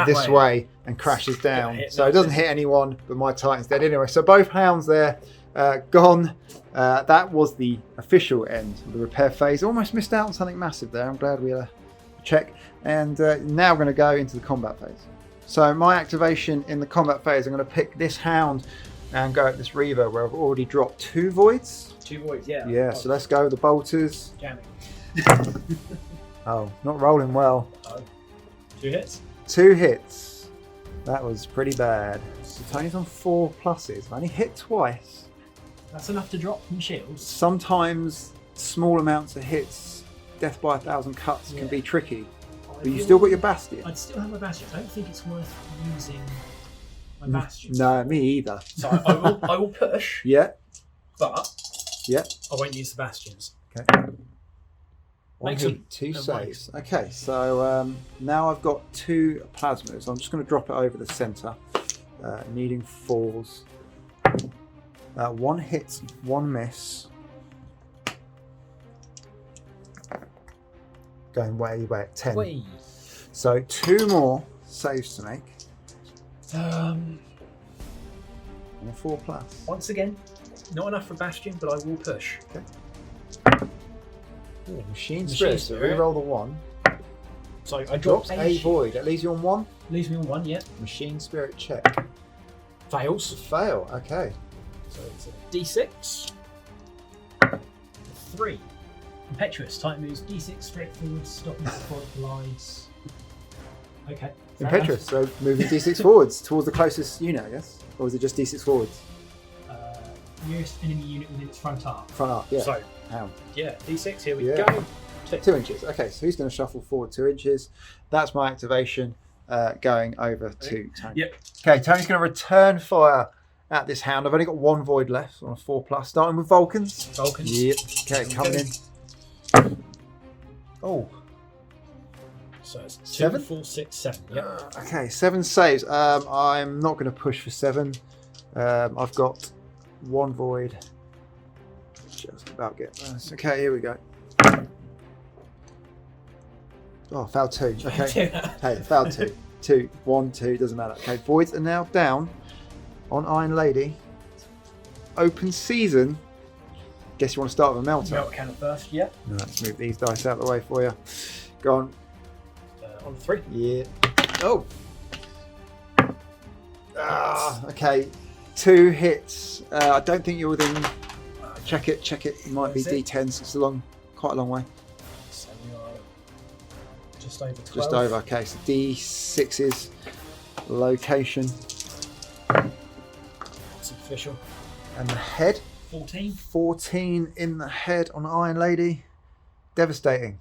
This way and crashes down. So it doesn't hit anyone, but my Titan's dead anyway. So both hounds there gone. That was the official end of the repair phase. Almost missed out on something massive there. I'm glad we had a check. And now we're going to go into the combat phase. So my activation in the combat phase, I'm going to pick this hound and go at this Reaver where I've already dropped 2 voids. 2 voids, yeah. Yeah, so let's go with the bolters. Jamming. Oh, not rolling well. 2 hits. 2 hits. That was pretty bad. So Tony's on 4 pluses. I've only hit twice. That's enough to drop from shields. Sometimes small amounts of hits, death by 1,000 cuts, can Yeah. be tricky. But you still got your Bastion. I'd still have my Bastion. I don't think it's worth using my Bastion. No, me either. So I will push, Yeah, but yeah. I won't use the Bastions. Okay. One Make hit, some- 2 no, saves. Okay, so now I've got 2 plasmas. I'm just going to drop it over the centre, needing 4s. 1 hit, 1 miss. Going way at 10. Whee. So 2 more saves to make. Um, And a 4 plus. once again, not enough for Bastion, but I will push. Ooh, Machine Machine Spirit. So Spirit. reroll the 1. So I Drops drop a void. That leaves you on 1. Leaves me on 1, yeah. Machine Spirit check. Fails. Fail. Okay. So it's a D6. 3. Impetuous. Type moves D6 straight forward, stopping before it collides. Okay. fair Impetuous. So moving D6 forwards towards the closest unit, I guess. Or was it just D6 forwards? enough. Nearest enemy unit within its front arc. Front up. Yeah. So, How? yeah, D6, here we Yeah. go. 2 inches. Okay, so he's going to shuffle forward 2 inches. That's my activation going over to Tony. Yep. Okay, Tony's going to return fire at this hound. I've only got 1 void left on a 4 plus, starting with Vulcans. Vulcans. Yep. Okay, coming in. Oh. So it's 2, 7? 4, 6, 7. Yep. Okay, 7 saves. I'm not going to push for 7. I've got 1 void. Just about get this. Okay, here we go. Oh, foul 2. Okay. Hey, foul 2. 2, 1, 2, doesn't matter. Okay, voids are now down on Iron Lady. Open season. Guess you want to start with a melter. Melt cannon first, yep. No, let's move these dice out of the way for you. Go on. On 3. Yeah. Oh. Okay. 2 hits. I don't think you're within. Check it. It might be Is it? D10s. It's quite a long way. So we are just over 12. Just over. Okay, so D6's location It's official. and the head. 14. 14 in the head on Iron Lady. Devastating.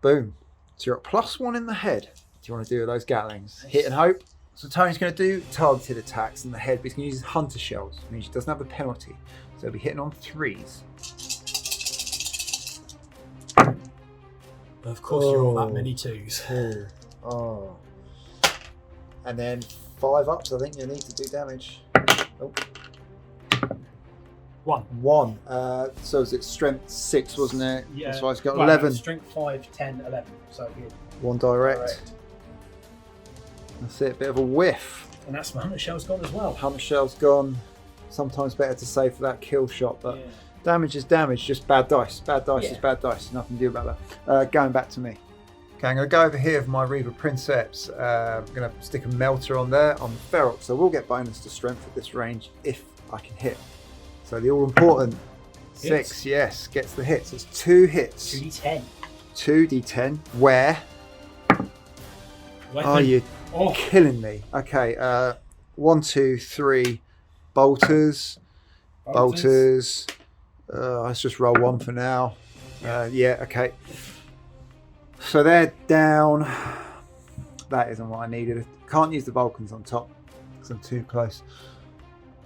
Boom. So you're at +1 in the head. What do you want to do with those Gatlings? Hit and hope. So Tony's going to do targeted attacks in the head, but he's going to use his hunter shells. It means he doesn't have a penalty. So he'll be hitting on 3s. Of course, you're all that many 2s. 2. Oh. And then 5 ups, I think you need to do damage. Oh. 1. 1. So is it strength 6, wasn't it? Yeah. That's why it's got Well, 11. Strength 5, 10, 11. So it'd be 1 direct. That's it, bit of a whiff. And that's my hunter shell's gone as well. Hunter shell's gone. Sometimes better to save for that kill shot, but Yeah. damage is damage, just bad dice. Bad dice Yeah. is bad dice. Nothing to do about that. Going back to me. Okay, I'm going to go over here with my Reaver Princeps. I'm going to stick a melter on there on the Ferox, so we'll get bonus to strength at this range if I can hit. So the all important 6, yes, gets the hits. It's 2 hits. 2d10. 2d10. Where Weapon. are you Oh, killing me? Okay, 1, 2, 3 bolters. Bolters. Let's just roll 1 for now. Yeah, okay. So they're down. That isn't what I needed. Can't use the Vulcans on top because I'm too close.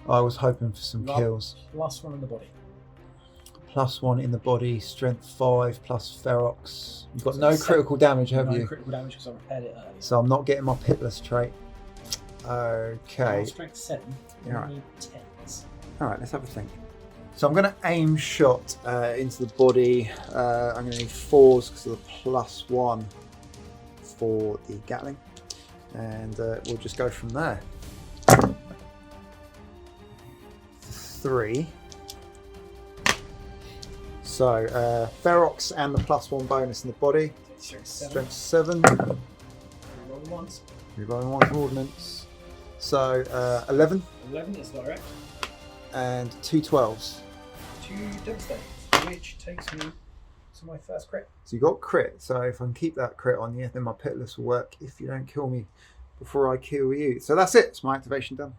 I was hoping for some kills. +1 in the body. +1 in the body, strength 5 plus Ferox. You've got no critical damage, have No you? critical damage because I repaired it earlier. So I'm not getting my pitless trait. Okay. Strength 7. Yeah, right. Need 10s. Alright, let's have a think. So I'm going to aim shot into the body. I'm going to need 4s because of the +1 for the Gatling. And we'll just go from there. 3. So Ferox and the +1 bonus in the body. Strength 7. Strength 7. Roll the ones. Rerolling 1 for ordnance. So 11 11 is direct. and 2 12s. 2 devastate, which takes me to my first crit. So you got crit. So if I can keep that crit on you, then my pitless will work if you don't kill me before I kill you. So that's it. It's my activation done.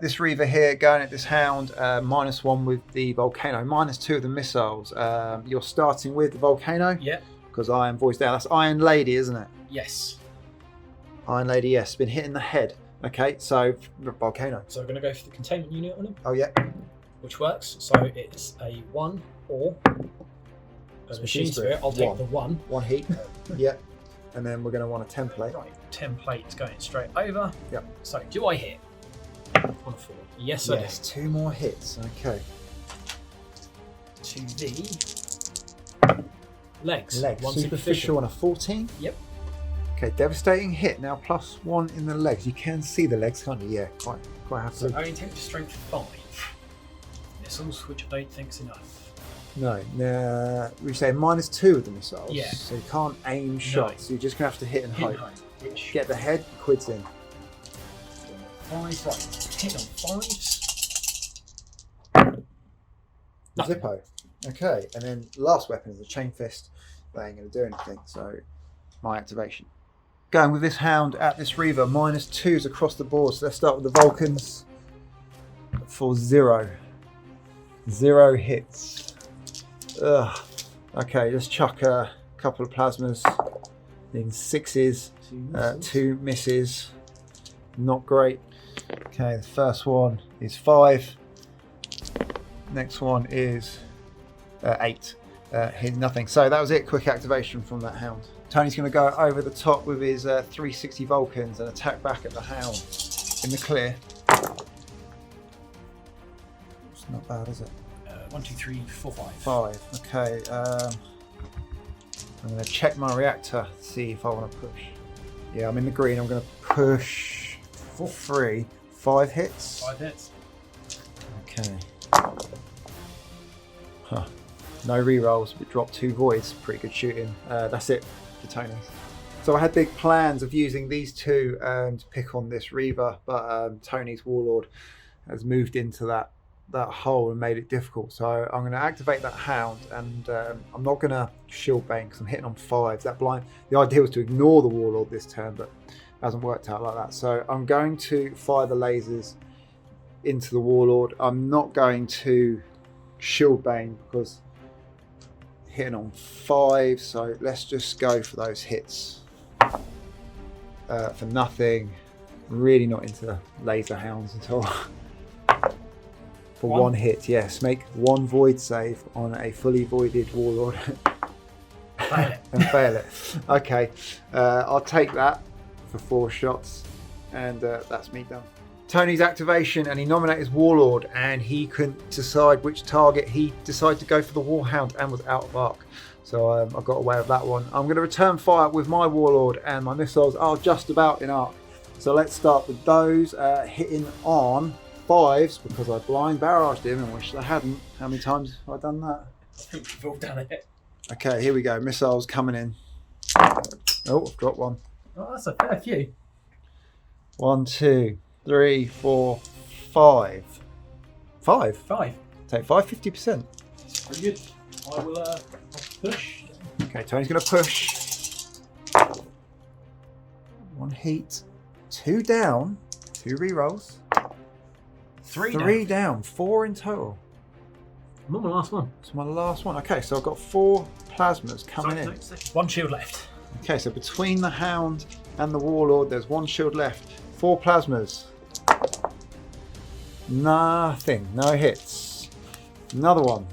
This Reaver here going at this hound, -1 with the volcano, -2 of the missiles. You're starting with the volcano? Yeah. Because I am voiced down. That's Iron Lady, isn't it? Yes. Iron Lady, yes. Been hit in the head. Okay, so volcano. So we're going to go for the containment unit on him. Oh, yeah. Which works. So it's a 1 or a machine spirit. I'll take the 1. 1 heat. Yeah. And then we're going to want a template. Right, template going straight over. Yep. So do I hit? On a 4. Yes, I do. Yes, 2 more hits. Okay. To the legs. Legs. One Superficial on a 14. Yep. Okay, devastating hit. Now +1 in the legs. You can see the legs, can't you? Yeah, quite happily. So only take to strength 5. Missiles, which I don't think's enough. No, we say -2 with the missiles. Yeah. So you can't aim shots. So you're just gonna have to hit and Hit hope. which Get the head, quids in. 5. Right, hit on 5s. Nothing. Zippo. Okay, and then last weapon is a chain fist. That ain't gonna do anything. So my activation. Going with this hound at this Reaver, -2s across the board. So let's start with the Vulcans for 0. 0 hits. Ugh. Okay, let's chuck a couple of plasmas. Then 6s, 2 misses. Not great. Okay, the first one is 5. Next one is 8. Hit nothing. So that was it. Quick activation from that hound. Tony's going to go over the top with his 360 Vulcans and attack back at the hound in the clear. It's not bad, is it? 1, 2, 3, 4, 5. 5. Okay. I'm going to check my reactor, see if I want to push. Yeah, I'm in the green. I'm going to push for 3. 5 hits. 5 hits. Okay. Huh. No rerolls, but drop 2 voids. Pretty good shooting. That's it for Tony. So I had big plans of using these 2 to pick on this Reaver, but Tony's Warlord has moved into that hole and made it difficult. So I'm going to activate that hound, and I'm not going to shield bane because I'm hitting on 5s. That blind. The idea was to ignore the Warlord this turn, but it hasn't worked out like that. So I'm going to fire the lasers into the Warlord. I'm not going to shield bane because hitting on 5. So let's just go for those hits for nothing. Really not into laser hounds at all. For 1 hit, yes. Make 1 void save on a fully voided Warlord. Fail it. And fail it. Okay, I'll take that for 4 shots, and that's me done. Tony's activation, and he nominated his Warlord, and he couldn't decide which target. He decided to go for the Warhound and was out of arc. So I got away with that one. I'm going to return fire with my Warlord, and my missiles are just about in arc. So let's start with those, hitting on 5s because I blind barraged him and wish I hadn't. How many times have I done that? I think we've all done it. Okay, here we go. Missiles coming in. Oh, I've dropped 1. Oh, that's a fair few. 1, 2, 3, 4, 5. 5? 5. Take 5, 50%. Pretty good. I will I'll push. Okay, Tony's going to push. 1 heat. 2 down. 2 rerolls. 3 down. 4 in total. I'm on my last one. It's my last one. Okay, so I've got 4 plasmas coming in. 1 shield left. Okay, so between the hound and the Warlord, there's 1 shield left. 4 plasmas. Nothing. No hits. Another one.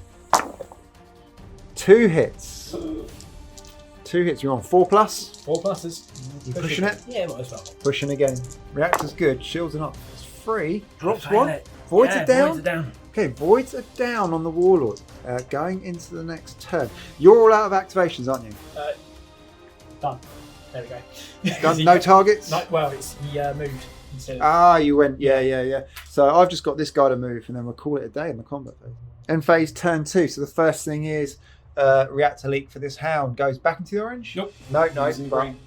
2 hits. 2 hits. You're on 4 plus. 4 pluses. You pushing it? Yeah, might as well. Pushing again. Reactor's good. Shields are not. It's 3. Drops Fail 1. it. Voids Yeah, are down. Voids are down. Okay, voids are down on the Warlord. Going into the next turn. You're all out of activations, aren't you? Done. There we go. Done, no targets? No, well, he moved instead of... Ah, you went, yeah. So I've just got this guy to move, and then we'll call it a day in the combat phase. End phase turn 2. So the first thing is reactor leak for this hound goes back into the orange. Nope. No, He's in green.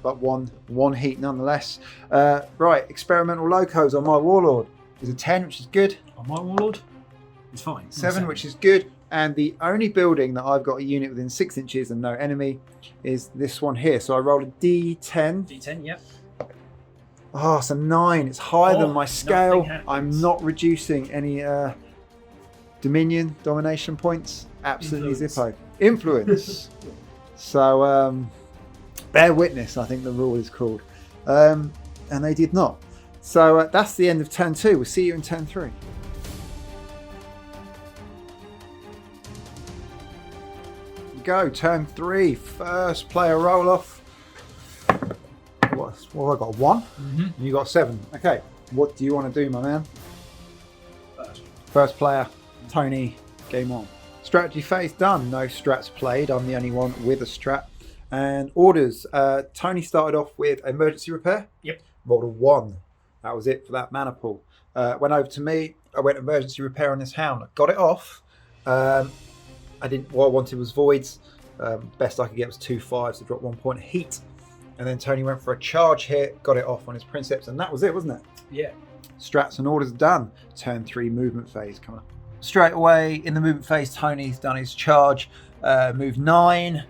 but one heat nonetheless. Right, experimental locos on my Warlord is a 10, which is good. On my Warlord, it's fine. 7, which is good. And the only building that I've got a unit within 6 inches and no enemy is this one here. So I rolled a D10. D10, yep. Oh, it's a 9. It's higher than my scale. nothing happens. I'm not reducing any domination points. Absolutely Influence. zippo. Influence. So, bear witness, I think the rule is called. And they did not. So that's the end of turn 2. We'll see you in turn 3. Go, turn 3. First player roll off. What have I got? 1? Mm-hmm. You got 7. Okay. What do you want to do, my man? First player, Tony, game on. Strategy phase done. No strats played. I'm the only one with a strat. And orders. Tony started off with emergency repair. Yep. Rolled a 1. That was it for that mana pool. Went over to me. I went emergency repair on this hound. I got it off. I didn't. What I wanted was voids. Best I could get was 2 5s to drop 1 point of heat. And then Tony went for a charge hit, got it off on his Princeps, and that was it, wasn't it? Yeah. Strats and orders done. Turn 3 movement phase coming up. Straight away in the movement phase, Tony's done his charge. Move 9.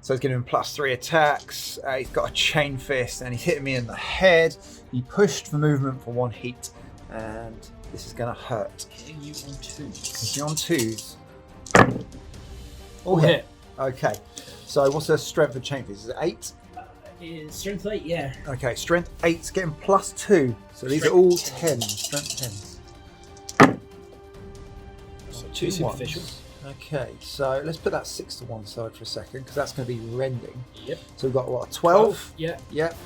So he's giving him +3 attacks. He's got a chain fist and he's hitting me in the head. He pushed for movement for 1 heat. And this is going to hurt. Hitting you on 2. Because you're on 2s. All hit. Okay. So what's the strength of chain fist? Is it 8? Is strength 8? Yeah. Okay, strength 8's getting +2. So these are Strength all 10. 10s. Strength 10s. So 2 2 superficial. ones. Okay, so let's put that 6 to one side for a second because that's going to be rending. Yep. So we've got what, a 12? Yeah. Yep.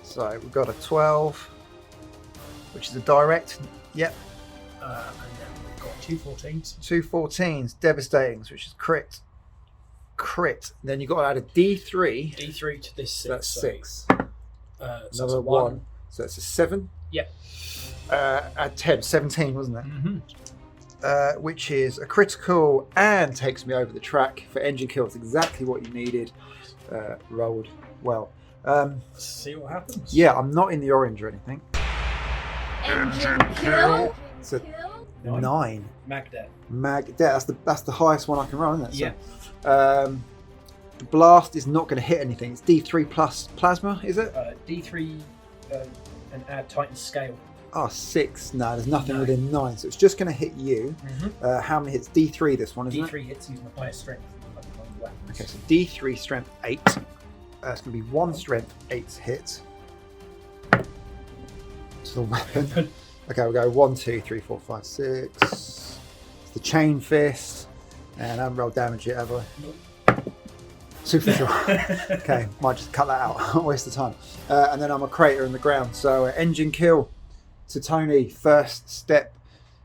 So we've got a 12, which is a direct. Yep. And then we've got 2 14s. 2 14s, devastating, which is crit. Then you've got to add a D3. D3 to this 6. So that's 6. So it's Another a 1. So it's a 7. Yep. Add 10, 17, wasn't it? Mm-hmm. Which is a critical and takes me over the track for engine kill. It's exactly what you needed. Rolled well. Let's see what happens. Yeah, I'm not in the orange or anything. Engine kill. It's a Kill. 9. Magdet. That's the highest one I can run, isn't it? Yeah. So, the blast is not going to hit anything. It's D3 plus plasma, is it? D3 and add Titan scale. Oh, 6. No, there's nothing No. within 9. So it's just going to hit you. Mm-hmm. How many hits? D3 this one, isn't it? D3 hits using the highest strength of the weapons. Okay, so D3 strength 8. It's going to be 1 strength 8 hit. To the weapon. Okay, we'll go 1, 2, 3, 4, 5, 6. It's the chain fist. And I haven't rolled damage yet, have I? Nope. Superficial. Okay, might just cut that out. Waste of time. And then I'm a crater in the ground. So engine kill to Tony. First step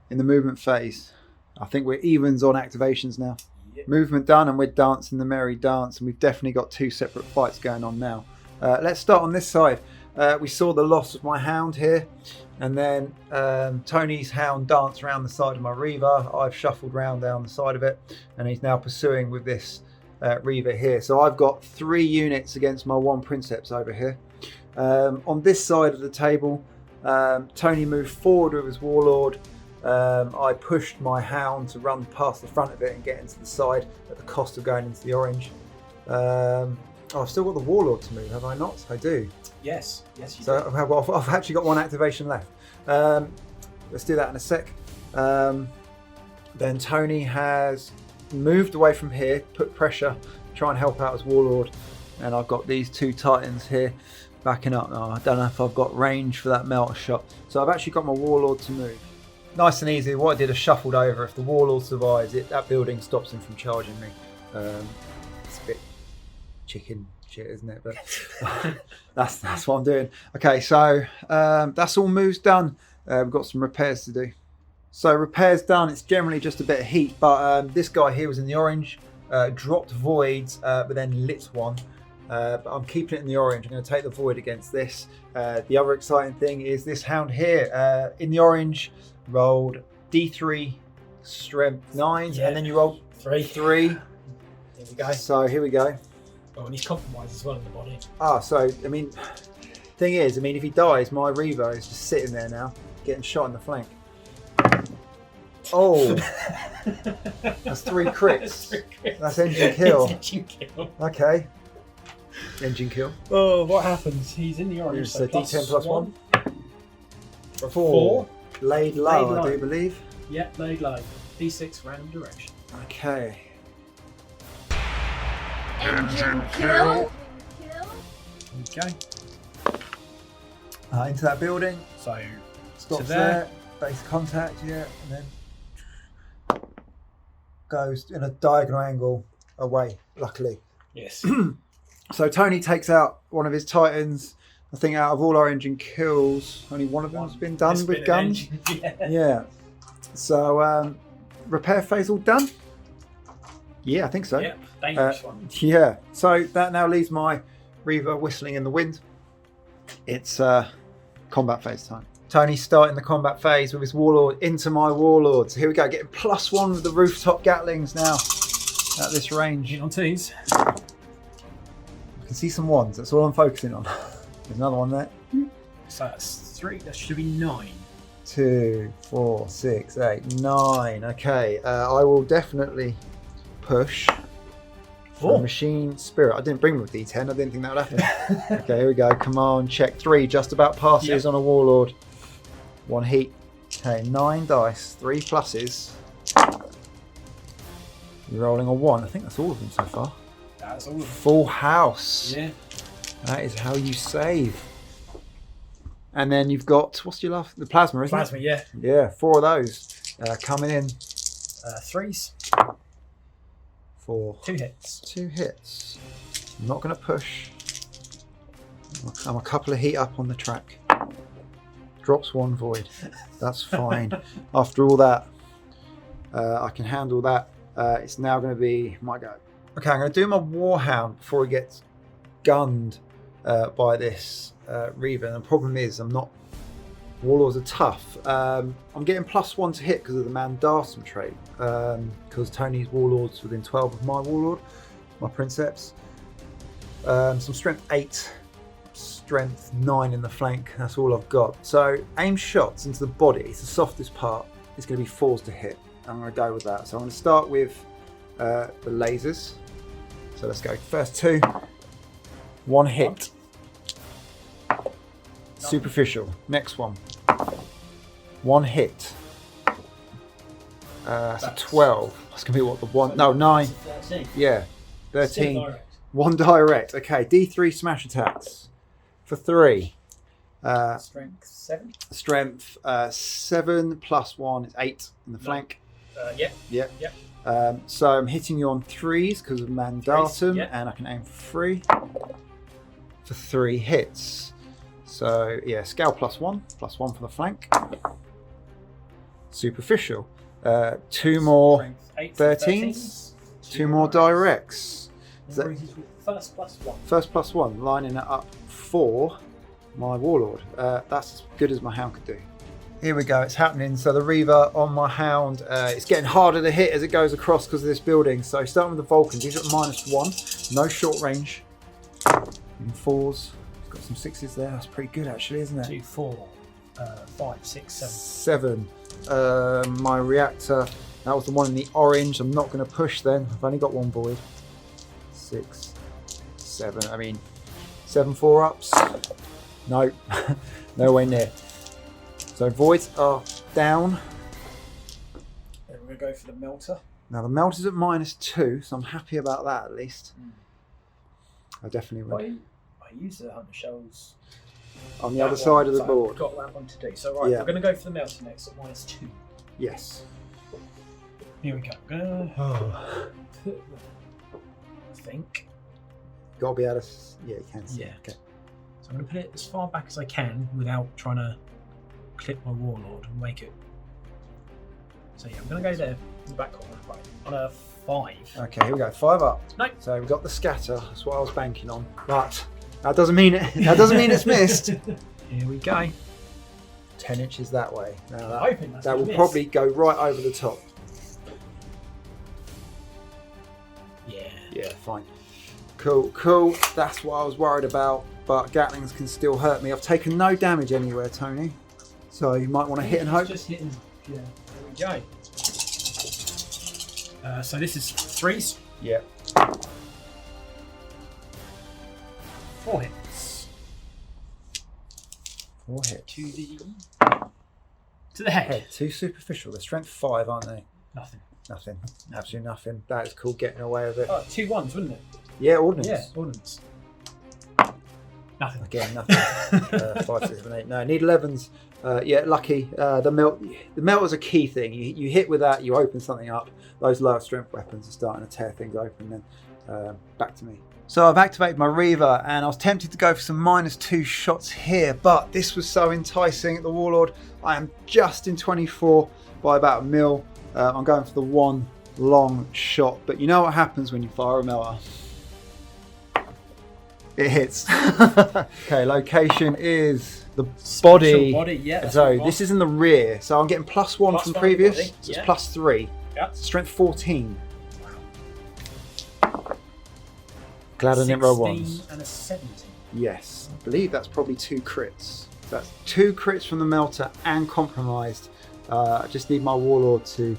in the movement phase. I think we're evens on activations now. Yep. Movement done and we're dancing the merry dance. And we've definitely got 2 separate fights going on now. Let's start on this side. We saw the loss of my hound here. And then Tony's hound danced around the side of my Reaver. I've shuffled round down the side of it. And he's now pursuing with this Reaver here. So I've got 3 units against my 1 Princeps over here. On this side of the table, Tony moved forward with his Warlord. I pushed my hound to run past the front of it and get into the side at the cost of going into the orange. I've still got the Warlord to move, have I not? I do. Yes, you So I've actually got 1 activation left. Let's do that in a sec. Then Tony has moved away from here, put pressure, try and help out his Warlord. And I've got these 2 Titans here backing up. Oh, I don't know if I've got range for that melter shot. So I've actually got my Warlord to move. Nice and easy. What I did is shuffled over. If the Warlord survives, that building stops him from charging me. It's a bit chicken shit, isn't it? But that's what I'm doing. Okay, so that's all moves done. We've got some repairs to do. So repairs done. It's generally just a bit of heat, but this guy here was in the orange, dropped voids, but then lit one. But I'm keeping it in the orange. I'm going to take the void against this. The other exciting thing is this hound here in the orange rolled D3 strength 9s, and then you rolled 3. Here we go. So here we go. Oh, and he's compromised as well in the body. So I mean, thing is, if he dies, my Reaver is just sitting there now, getting shot in the flank. Oh, that's 3 crits. That's engine kill. Engine kill. Okay. Engine kill. Oh, what happens? He's in the orange. Here's So the plus D10 plus 1. 4. 4. Laid low, Laid I low. do believe. Yeah, laid low. D6 random direction. Okay. Engine kill. Okay. Into that building. So Stops to there. Base contact, yeah. And then goes in a diagonal angle away, luckily. Yes. So Tony takes out one of his Titans. I think out of all our engine kills, only one of them's been done It's with been an guns. engine, yeah. Yeah. So repair phase all done? Yeah, I think so. Yep. Dangerous one. Yeah. So that now leaves my Reaver whistling in the wind. It's combat phase time. Tony's starting the combat phase with his Warlord into my Warlord. So here we go, getting +1 with the rooftop Gatlings now at this range. Hit on twos. I can see some ones, that's all I'm focusing on. There's another one there. So that's 3. That should be 9. 2, 4, 6, 8, 9. Okay, I will definitely push for 4. Machine Spirit. I didn't bring them with D10, I didn't think that would happen. Okay, here we go. Come on, check 3, just about passes Yep. on a Warlord. 1 heat. Okay, 9 dice, 3 pluses. You're rolling a 1. I think that's all of them so far. That's all of them. Full house. Yeah. That is how you save. And then you've got, what's your last? The plasma, isn't Plasma, yeah. it? Yeah, 4 of those coming in 3s. for 2 hits. 2 hits. I'm not going to push. I'm a couple of heat up on the track. Drops 1 void. That's fine. After all that, I can handle that. It's now going to be my go. Okay, I'm going to do my Warhound before he gets gunned by this Reaver. And the problem is, Warlords are tough. I'm getting +1 to hit because of the Mandatum trait. Because Tony's Warlord's within 12 of my Warlord, my Princeps. Some strength 8, strength 9 in the flank. That's all I've got. So aim shots into the body. It's the softest part. It's going to be 4s to hit. I'm going to go with that. So I'm going to start with the lasers. So let's go. First 2. 1 hit. Superficial. Next one. 1 hit. So 12. That's going to be what the one. No, 9. 13. Yeah. 13. Still direct. 1 direct. Okay. D3 smash attacks for 3. Strength 7. Strength 7 + 1 is 8 in the flank. Yep. Yep. Yep. So I'm hitting you on 3s because of Mandatum, Yep. and I can aim for 3 for 3 hits. So yeah, scale +1 for the flank. Superficial. 2 more Strength 8 for 13s, 2 more directs. That brings us with first +1. First +1, lining it up for my Warlord. That's as good as my Hound could do. Here we go, it's happening. So the Reaver on my Hound, it's getting harder to hit as it goes across because of this building. So starting with the Vulcans, these are at -1, no short range. In 4s, got some 6s there. That's pretty good actually, isn't it? 2, 4, 5, 6, 7. 7. My reactor, that was the one in the orange. I'm not going to push then. I've only got 1 void. 6, 7. I mean, 7 4-ups. No, nowhere near. So voids are down. Then we're going to go for the melter. Now the melt is at -2, so I'm happy about that at least. I definitely would. I use the hunter shells On the other side of the so board. I've got that one to do. So right, Yeah. we're going to go for the melter next at -2. Yes. Here we go. I'm going to put I think. Got to be able to. Yeah, you can see. Yeah. Okay. So I'm going to put it as far back as I can without trying to clip my Warlord and make it. So yeah, I'm going to go there in the back corner. Right. On a 5. Okay, here we go. 5 up. No. So we've got the scatter. That's what I was banking on. But that doesn't mean it. That doesn't mean it's missed. Here we go. 10 inches that way. Now I'm that, hoping that's that gonna will miss. probably go right over the top. Yeah. Yeah, fine. Cool, cool. That's what I was worried about. But Gatlings can still hurt me. I've taken no damage anywhere, Tony. So you might want to hit and hope. Just hitting. Yeah. There we go. So this is 3s. Yeah. 4 hits. 4 hits. To the head. Head. Too superficial. They're strength 5, aren't they? Nothing. Nothing. Absolutely nothing. That is cool getting away with it. Oh, 2 1s, wouldn't it? Yeah, ordnance. Yeah, ordnance. Nothing. Again, nothing. 5, 6, 7, 8. No, need 11s. Yeah, lucky. The melt is a key thing. You hit with that, you open something up. Those lower strength weapons are starting to tear things open. Then back to me. So I've activated my Reaver, and I was tempted to go for some -2 shots here, but this was so enticing at the Warlord. I am just in 24 by about a mil. I'm going for the one long shot, but you know what happens when you fire a melter? It hits. Okay, location is the body. Yeah, so this is in the rear. So I'm getting +1 from previous. Body, So yeah. it's +3. Yeah. Strength 14. Glad I didn't roll ones. 16 and a 17. Yes, I believe that's probably 2 crits. That's 2 crits from the melter and compromised. I just need my Warlord to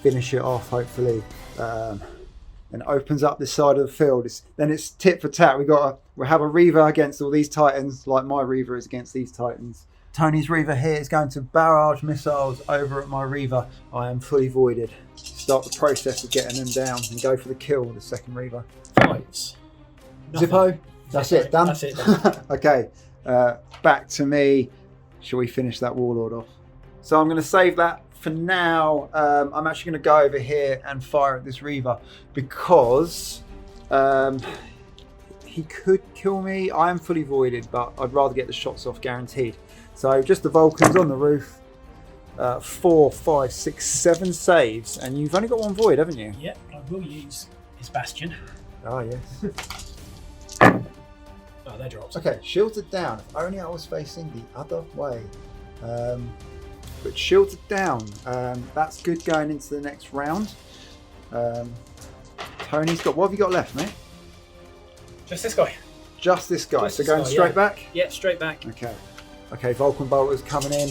finish it off, hopefully. And opens up this side of the field. Then it's tit for tat. We'll have a Reaver against all these Titans, like my Reaver is against these Titans. Tony's Reaver here is going to barrage missiles over at my Reaver. I am fully voided. Start the process of getting them down and go for the kill with the second Reaver. 5s. Nothing. Zippo, that's it, done? That's it, done. Okay, back to me. Shall we finish that Warlord off? So I'm going to save that for now. I'm actually going to go over here and fire at this Reaver because he could kill me. I am fully voided, but I'd rather get the shots off guaranteed. So just the Vulcans on the roof. 4, 5, 6, 7 saves, and you've only got 1 void, haven't you? Yep, I will use his Bastion. Oh, yes. Oh, they're drops. Okay, shields are down. If only I was facing the other way. But shields are down. That's good going into the next round. Tony's got... What have you got left, mate? Just this guy. Just this guy. Just so this going guy, straight yeah. back? Yeah, straight back. Okay. Okay, Vulcan Bolter's coming in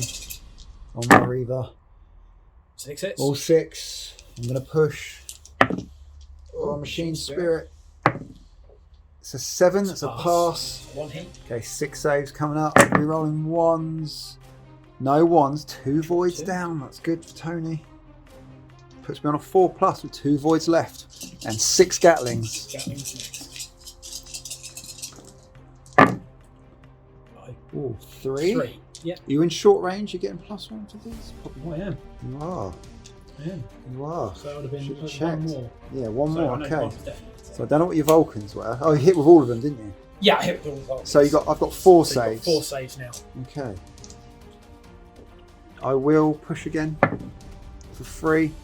on my Reaver. 6 hits. All 6. I'm going to push. Oh, Machine Spirit. It's a 7. That's a pass. 1 hit. Okay, 6 saves coming up. Rerolling 1s. No 1s. 2 voids 2. down. That's good for Tony. Puts me on a 4+ with 2 voids left. And 6 Gatlings. Gatlings next. Ooh, 3. 3. Yeah. Are you in short range? You're getting +1 for these? Oh, I am. You are. I am. You are. So that would have been Should've 1 checked. more. Yeah, 1 So more. I know Okay. one was definitely- So I don't know what your Vulcans were. Oh, you hit with all of them, didn't you? Yeah, I hit with all the Vulcans. So I've got 4 So you've saves. got 4 saves now. Okay. I will push again for 3.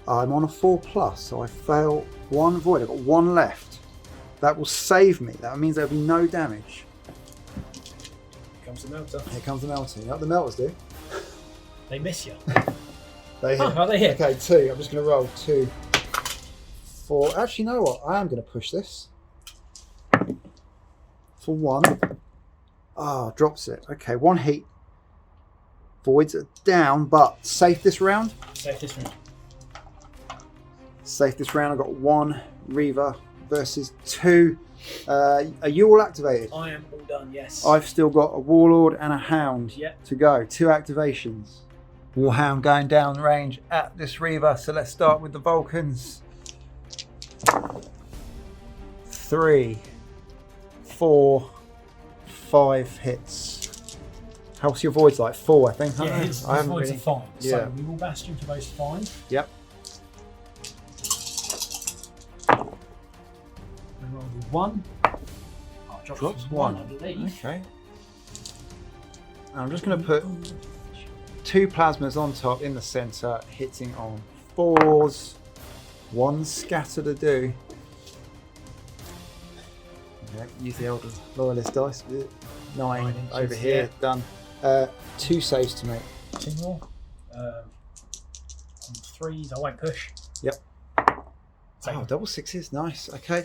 I'm on a 4+, so I fail 1 void. I've got 1 left. That will save me. That means there'll be no damage. Here comes the melter. Here comes the melting. You know what the melters do? They miss you. They hit. Oh, they hit. Okay, 2. I'm just going to roll 2, 4. Actually, you know what? I am going to push this for 1. Ah, drops it. Okay, 1 heat. Voids are down, but safe this round. Save this round. Safe this round. I've got 1 Reaver versus 2. Are you all activated? I am all done, yes. I've still got a Warlord and a Hound Yep. to go. 2 activations. Warhound going down range at this Reaver. So let's start with the Vulcans. 3, 4, 5 hits. How's your voids like? 4, I think. Yeah, aren't his they? I haven't voids really... are fine. Yeah. So we will Bastion for those 5. Yep. We roll with 1. Oh, drops 1, I believe. Okay. I'm just going to put 2 plasmas on top in the centre, hitting on 4s. 1 scatter to do. Okay, use the old loyalist dice. 9 inches, over here, yeah. done. 2 saves to make. 2 more. On 3s, I won't push. Yep. Save. Oh, double 6s, nice. Okay,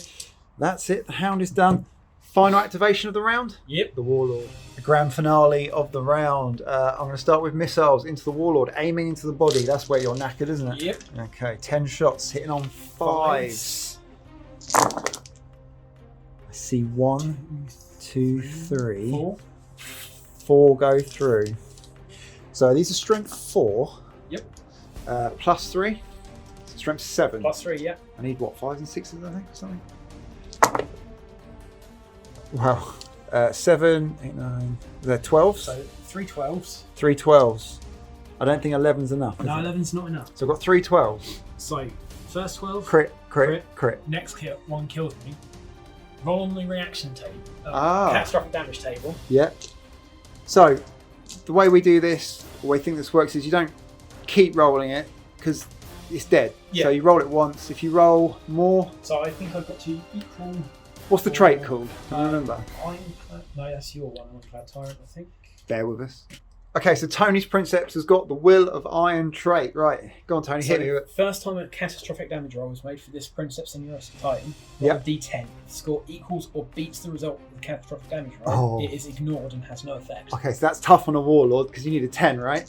that's it. The Hound is done. Final activation of the round. Yep. The Warlord. The grand finale of the round. I'm going to start with missiles into the Warlord, aiming into the body. That's where you're knackered, isn't it? Yep. Okay, 10 shots, hitting on 5s. I see 1, 2, 3. 4. 4 go through. So these are strength 4. Yep. Plus 3. So strength 7. Plus 3, yeah. I need what, 5s and 6s, I think, or something? Wow. 7, 8, 9. They're 12s? So 3 12s. 3 12s. I don't think 11's enough. No, is it? 11's not enough. So I've got 3 12s. So first 12. Crit. Next hit, 1 kills me. Roll on the reaction table. Ah. Catastrophic damage table. Yeah. So the way we do this, the way I think this works is you don't keep rolling it because it's dead. Yeah. So you roll it once. If you roll more, So I think I've got to equal. what's the trait called? Can you remember? No, that's your one. Ironclad Tyrant, I think. Bear with us. Okay, so Tony's Princeps has got the Will of Iron trait. Right, go on, Tony, hit me with it. First time a catastrophic damage roll was made for this Princeps in your Titan. Yep. D10. If the score equals or beats the result of the catastrophic damage roll, Oh. it is ignored and has no effect. Okay, so that's tough on a Warlord because you need a 10, right?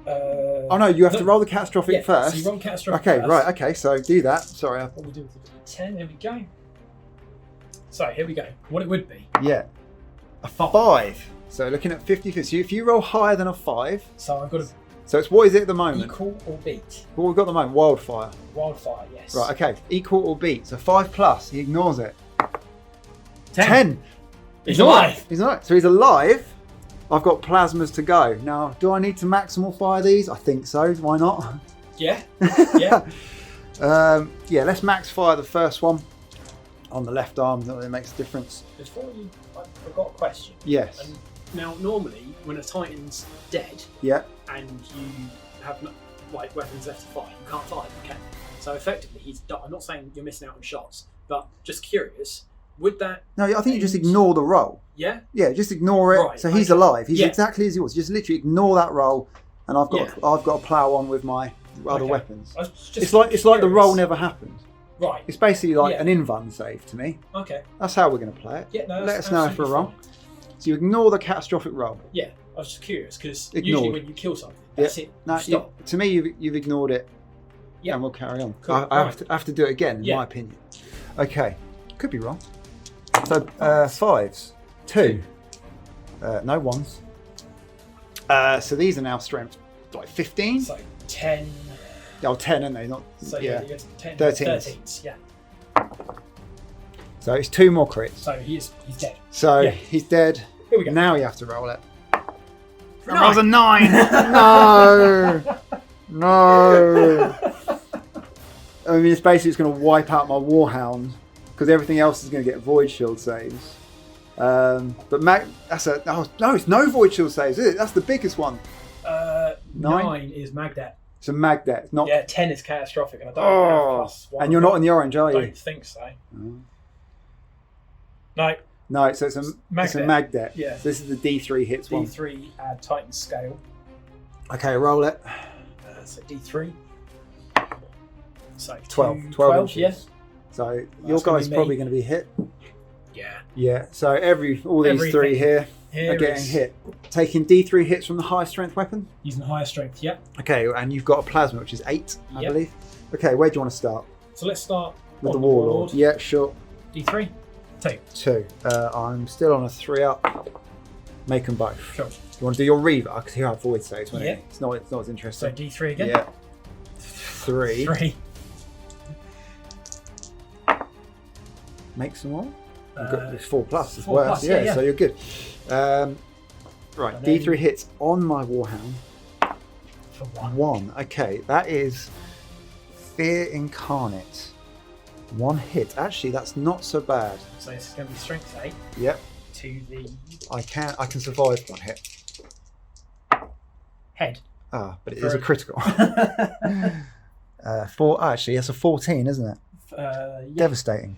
Oh no, you have to roll the catastrophic first. So you roll catastrophic Okay, first. right, okay, so do that. Sorry. What we do with the D10, here we go. So here we go. What it would be. Yeah. A 5. 5. So looking at 50-50. So if you roll higher than a 5, So I've got to so it's what is it at the moment? equal or beat. What we've got at the moment? Wildfire. Wildfire, yes. Right, okay. Equal or beat. So 5 plus. He ignores it. 10. He's not. alive. He's not. So he's alive. I've got plasmas to go. Now, do I need to maximal fire these? I think so. Why not? Yeah. Yeah. Yeah, let's max fire the first one on the left arm. That makes a difference. Before you, I've got a question. Yes. And now, normally, when a Titan's dead Yeah. and you have no, like weapons left to fire, you can't fire. Okay. So effectively, he's. I'm not saying you're missing out on shots, but just curious. Would that? No, I think you just ignore the roll. Yeah. Yeah, just ignore it. Right, So he's okay. alive. He's Yeah. exactly as yours. Just literally ignore that roll, and I've got Yeah. I've got to plow on with my other Okay. weapons. I was just It's like the curious. roll never happened. Right. It's basically like Yeah. an invuln save to me. Okay. That's how we're going to play it. Yeah. No. Let That's us know if we're absolutely wrong. fine. So you ignore the catastrophic roll. Yeah. I was just curious because Ignored. usually when you kill something, that's it. No, Stop. to me, you've ignored it. Yeah. And we'll carry on. Cool. I Right. have to do it again, in Yeah. my opinion. Okay. Could be wrong. So 5s. 2. No 1s. So these are now strength like 15? So 10. Oh, 10, aren't they? Not, So yeah. you get 10. 13s. 13s. Yeah. So it's 2 more crits. So he's dead. So Yeah. he's dead. Here we go. Now you have to roll it. Nine. Rolls a 9. No. No. I mean, it's basically just going to wipe out my Warhound because everything else is going to get Void Shield saves. But that's a no, it's no Void Shield saves, is it? That's the biggest one. 9 is Magdat. It's a Magdet. It's not. Yeah, 10 is catastrophic, and I don't Oh, have +1. and you're not in the orange, are I you? don't think so. Oh. No, No, so it's a Magdet. Yeah. So this is the D3 hits one. D3 add Titan scale. Okay, roll it. So D3. So 12 12, inches. yeah. So your That's gonna guy's be me. probably going to be hit. Yeah. Yeah. So all these Everything. 3 here Here are getting is hit. Taking D3 hits from the high strength weapon. using higher strength, yeah. Okay, and you've got a plasma, which is 8, I Yep. believe. Okay, where do you want to start? So let's start With on the Warlord. Yeah, sure. D3. 2. 2. I'm still on a 3 up. Make them both. Cool. You want to do your Reaver? Because he'll have void saves, won't Yeah. he? It's not as So interesting. D3 again. Yeah. 3. 3. Make some more. You've got this 4 plus as 4 well. plus, Yeah, yeah. so you're good. Right, And D3 then- hits on my Warhound. For 1. 1. Okay, that is Fear Incarnate. 1 hit. Actually, that's not so bad. So it's going to be strength 8 Yep, to the I can survive 1 hit. head. Ah, but it is a Very- critical. 4. Actually, it's a 14, isn't it? Yeah. Devastating.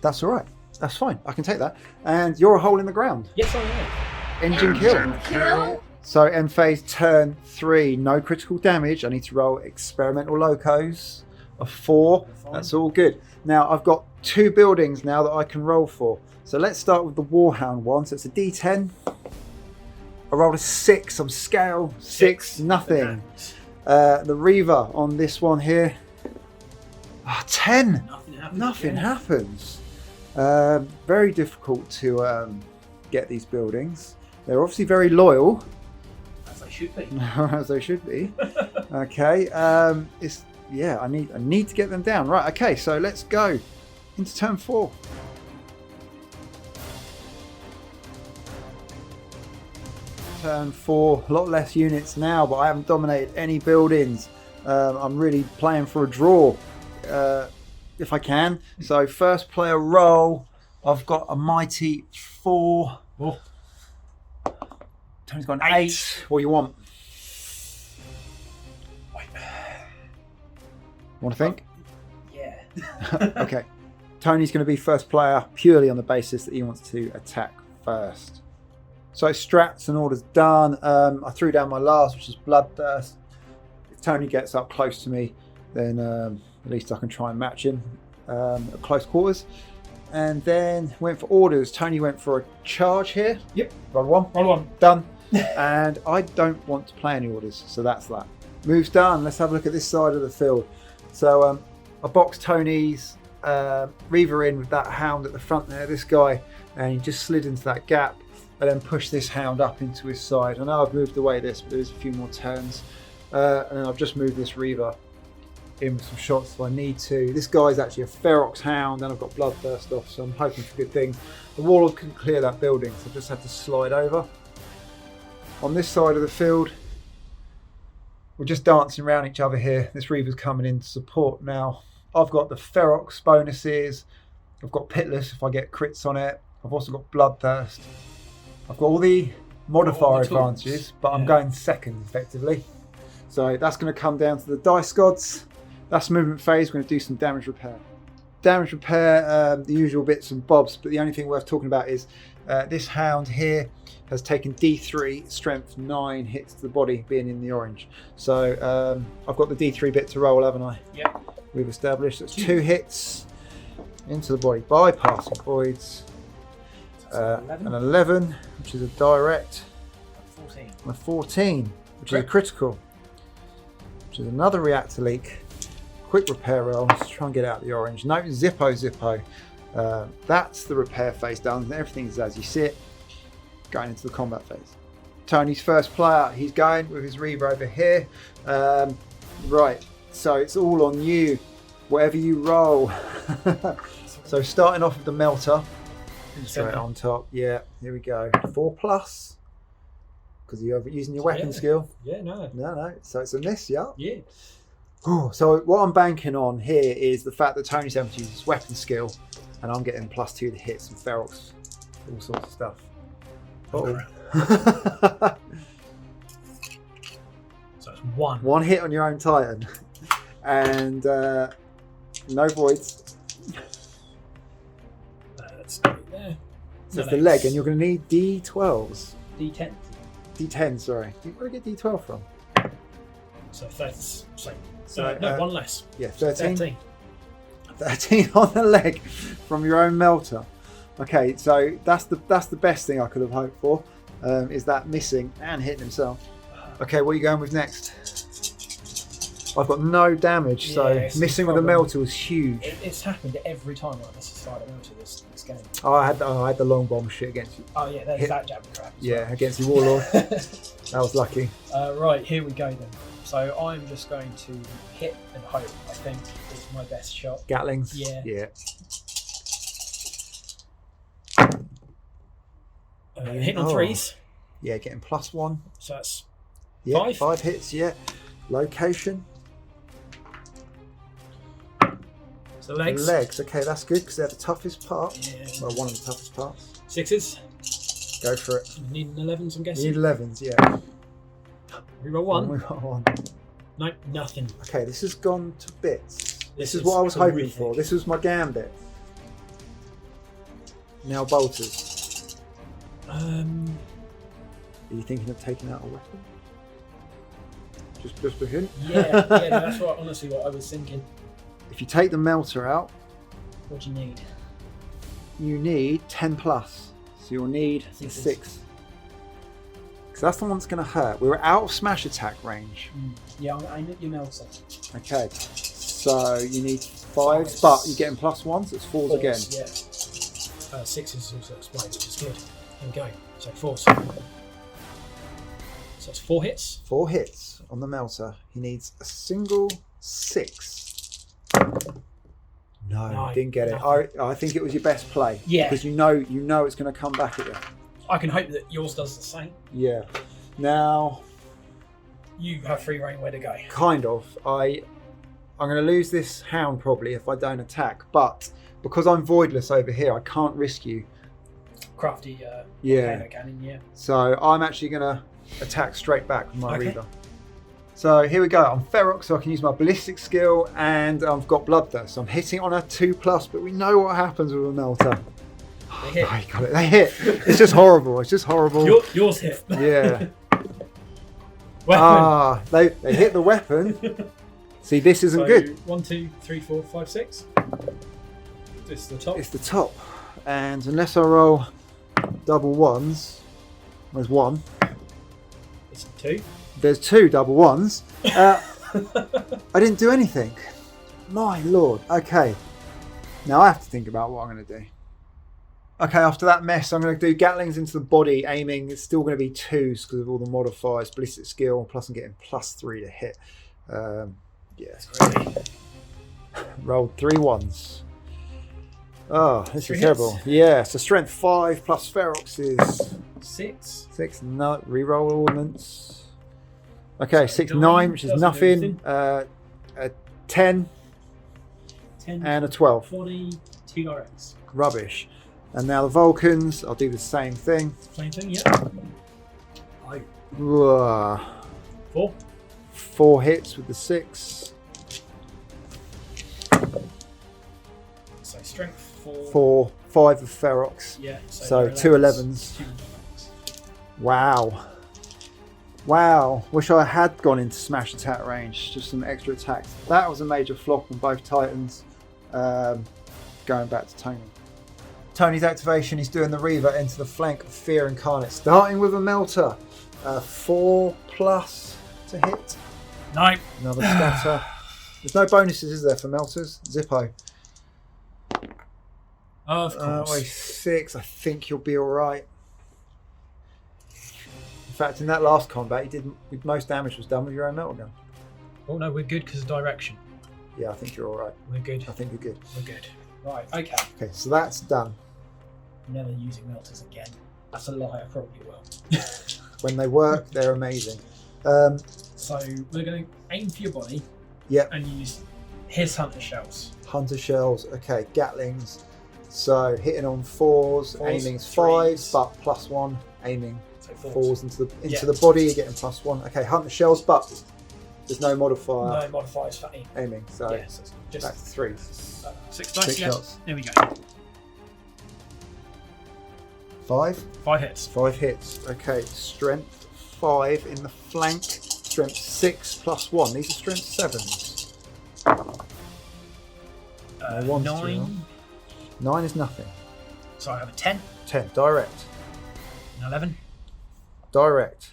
That's all right. That's fine. I can take that. And you're a hole in the ground. Yes, I am. Engine kill. Engine kill. So end phase turn 3, no critical damage. I need to roll experimental locos of 4. Fine. That's all good. Now I've got 2 buildings now that I can roll for. So let's start with the Warhound one. So it's a D10. I rolled a 6 on scale. 6, nothing. The Reaver on this one here. 10. Nothing happens. Nothing again. happens. Very difficult to get these buildings. They're obviously very loyal. As they should be. As they should be. Okay. I need to get them down. Right. Okay. So let's go into turn 4. Turn 4. A lot less units now, but I haven't dominated any buildings. I'm really playing for a draw, if I can. So first player roll. I've got a mighty 4. Oh. Tony's got an 8. What do you want? Wait. Want to think? Yeah. Okay. Tony's going to be first player purely on the basis that he wants to attack first. So strats and orders done. I threw down my last, which is Bloodthirst. If Tony gets up close to me, then at least I can try and match him at close quarters. And then went for orders. Tony went for a charge here. Yep. Roll 1. Roll 1. Done. And I don't want to play any orders, so that's that. Moves done. Let's have a look at this side of the field. So I boxed Tony's Reaver in with that hound at the front there, this guy, and he just slid into that gap and then pushed this hound up into his side. I know I've moved away this, but there's a few more turns. And then I've just moved this Reaver in with some shots if I need to. This guy's actually a Ferox hound, and I've got Bloodthirst off, so I'm hoping for good things. The Warlord couldn't clear that building, so I just had to slide over. On this side of the field, we're just dancing around each other here. This Reaver's coming in to support now. I've got the Ferox bonuses. I've got Pitless if I get crits on it. I've also got Bloodthirst. I've got all the modifier advantages, but I'm going second effectively. So that's going to come down to the dice gods. That's movement phase. We're going to do some damage repair. Damage repair, the usual bits and bobs, but the only thing worth talking about is this hound here has taken D3, strength 9 hits to the body, being in the orange. So I've got the D3 bit to roll, haven't I? Yep. We've established that's 2 hits into the body, bypassing voids. An 11, which is a direct. 14. And a 14, which is a critical. Which is another reactor leak. Quick repair roll. Let's try and get out the orange. No, Zippo. That's the repair phase done. Everything's as you see it. Going into the combat phase. Tony's first player. He's going with his Reaver over here. Right, so it's all on you. Whatever you roll. So starting off with the melter. Straight on top. Yeah, here we go. 4+. Because you're using your weapon skill. Yeah, no. No. So it's a miss, yeah? Yeah. Ooh, so what I'm banking on here is the fact that Tony's having to use his weapon skill, and I'm getting +2 to hits and Ferox, all sorts of stuff. So it's 1. 1 hit on your own Titan, and no voids. Let's go there. So it's the leg, and you're going to need D12s. D10. D10, sorry. Where do you get D12 from? So 30. So, no, 1 less. Yeah, 13. 13. 13 on the leg from your own melter. Okay, so that's the best thing I could have hoped for, is that missing and hitting himself. Okay, what are you going with next? I've got no damage, so missing with a melter was huge. It's happened every time I miss a side of melter this game. Oh, I had the long bomb shit against you. Oh yeah, there's that jab crap. Yeah, against the Warlord. That was lucky. Right, here we go then. So I'm just going to hit and hope, I think, is my best shot. Gatlings? Yeah. Yeah. Hitting on 3s. Yeah, getting +1. So that's 5? 5. 5 hits, yeah. Location. So legs. Legs, okay, that's good because they're the toughest part. Yeah. Well, one of the toughest parts. 6s. Go for it. Need an 11s, I'm You guessing. need 11s, yeah. Reroll 1. We got 1. No, nothing. Okay, this has gone to bits. This is is what I was hoping horrific. for. This was my gambit. Now bolters. Are you thinking of taking out a weapon? Just a hint? Yeah, that's honestly what I was thinking. If you take the melter out, What do you need? you need 10+. So you'll need 6. 6. Because that's the one that's going to hurt. We were out of smash attack range. Yeah, I need your melter. Okay. So you need 5s, but you're getting +1s. It's 4s again. Yeah. 6 is also explained, which is good. Here we go. So 4s. So it's 4 hits. 4 hits on the melter. He needs a single 6. No, didn't get it. I think it was your best play. Yeah. Because you know it's going to come back at you. I can hope that yours does the same. Yeah. Now, you have free reign where to go. Kind of. I'm going to lose this hound probably if I don't attack, but because I'm voidless over here, I can't risk you. Crafty cannon, yeah. So I'm actually going to attack straight back with my Reaver. So here we go. I'm Ferox, so I can use my ballistic skill, and I've got Bloodthirst. So I'm hitting on a 2+, but we know what happens with a melter. They hit. Oh, got it. They hit. It's just horrible. It's just horrible. Yours hit. Yeah. Weapon. They hit the weapon. See, this isn't So, good. 1, 2, 3, 4, 5, 6. This is the top. It's the top. And unless I roll double 1s, there's 1. It's 2. There's 2 double 1s. I didn't do anything. My lord. Okay. Now I have to think about what I'm going to do. Okay, after that mess, I'm going to do Gatlings into the body, aiming. It's still going to be 2s because of all the modifiers, ballistic skill, plus I'm getting +3 to hit. Yeah. Rolled 3 1s. Oh, this is terrible. Yeah, so strength 5 plus Ferox is 6. 6. No, reroll ordnance. Okay, So 6, 9, 9, which is doesn't nothing. do A 10 10 and a 12. 40, 2 directs. Rubbish. And now the Vulcans, I'll do the same thing. Same thing, yeah. 4. 4 hits with the 6. So strength 4. 4, 5 of Ferox. Yeah. So they're 2 11s. 2 11s. Wow. Wow. Wish I had gone into smash attack range. Just some extra attacks. That was a major flop on both Titans. Going back to Tony. Tony's activation, he's doing the Reaver into the flank of Fear Incarnate. Starting with a Melter. 4+ to hit. No. Another scatter. There's no bonuses, is there, for Melters? Zippo. Of course. 6. I think you'll be alright. In fact, in that last combat, most damage was done with your own melter gun. Oh no, we're good because of direction. Yeah, I think you're alright. We're good. I think you're good. We're good. Right, okay. Okay, so that's done. Never using melters again. That's a lie, I probably will. When they work, they're amazing. So we're going to aim for your body. Yep. And use his hunter shells. Hunter shells. Okay, Gatlings. So hitting on 4s, aiming 3s.5s, but +1, aiming So 4s into the body. You're getting +1. Okay, hunter shells, but there's no modifier. No modifiers for Aiming. So yes, just back to 3s. 6 dice. 6 Yeah. shots. There we go. 5. 5 hits. 5 hits. Okay, strength 5 in the flank. Strength 6 +1. These are strength 7s. No ones, 9. 9 is nothing. So I have a 10. 10. Direct. An 11. Direct.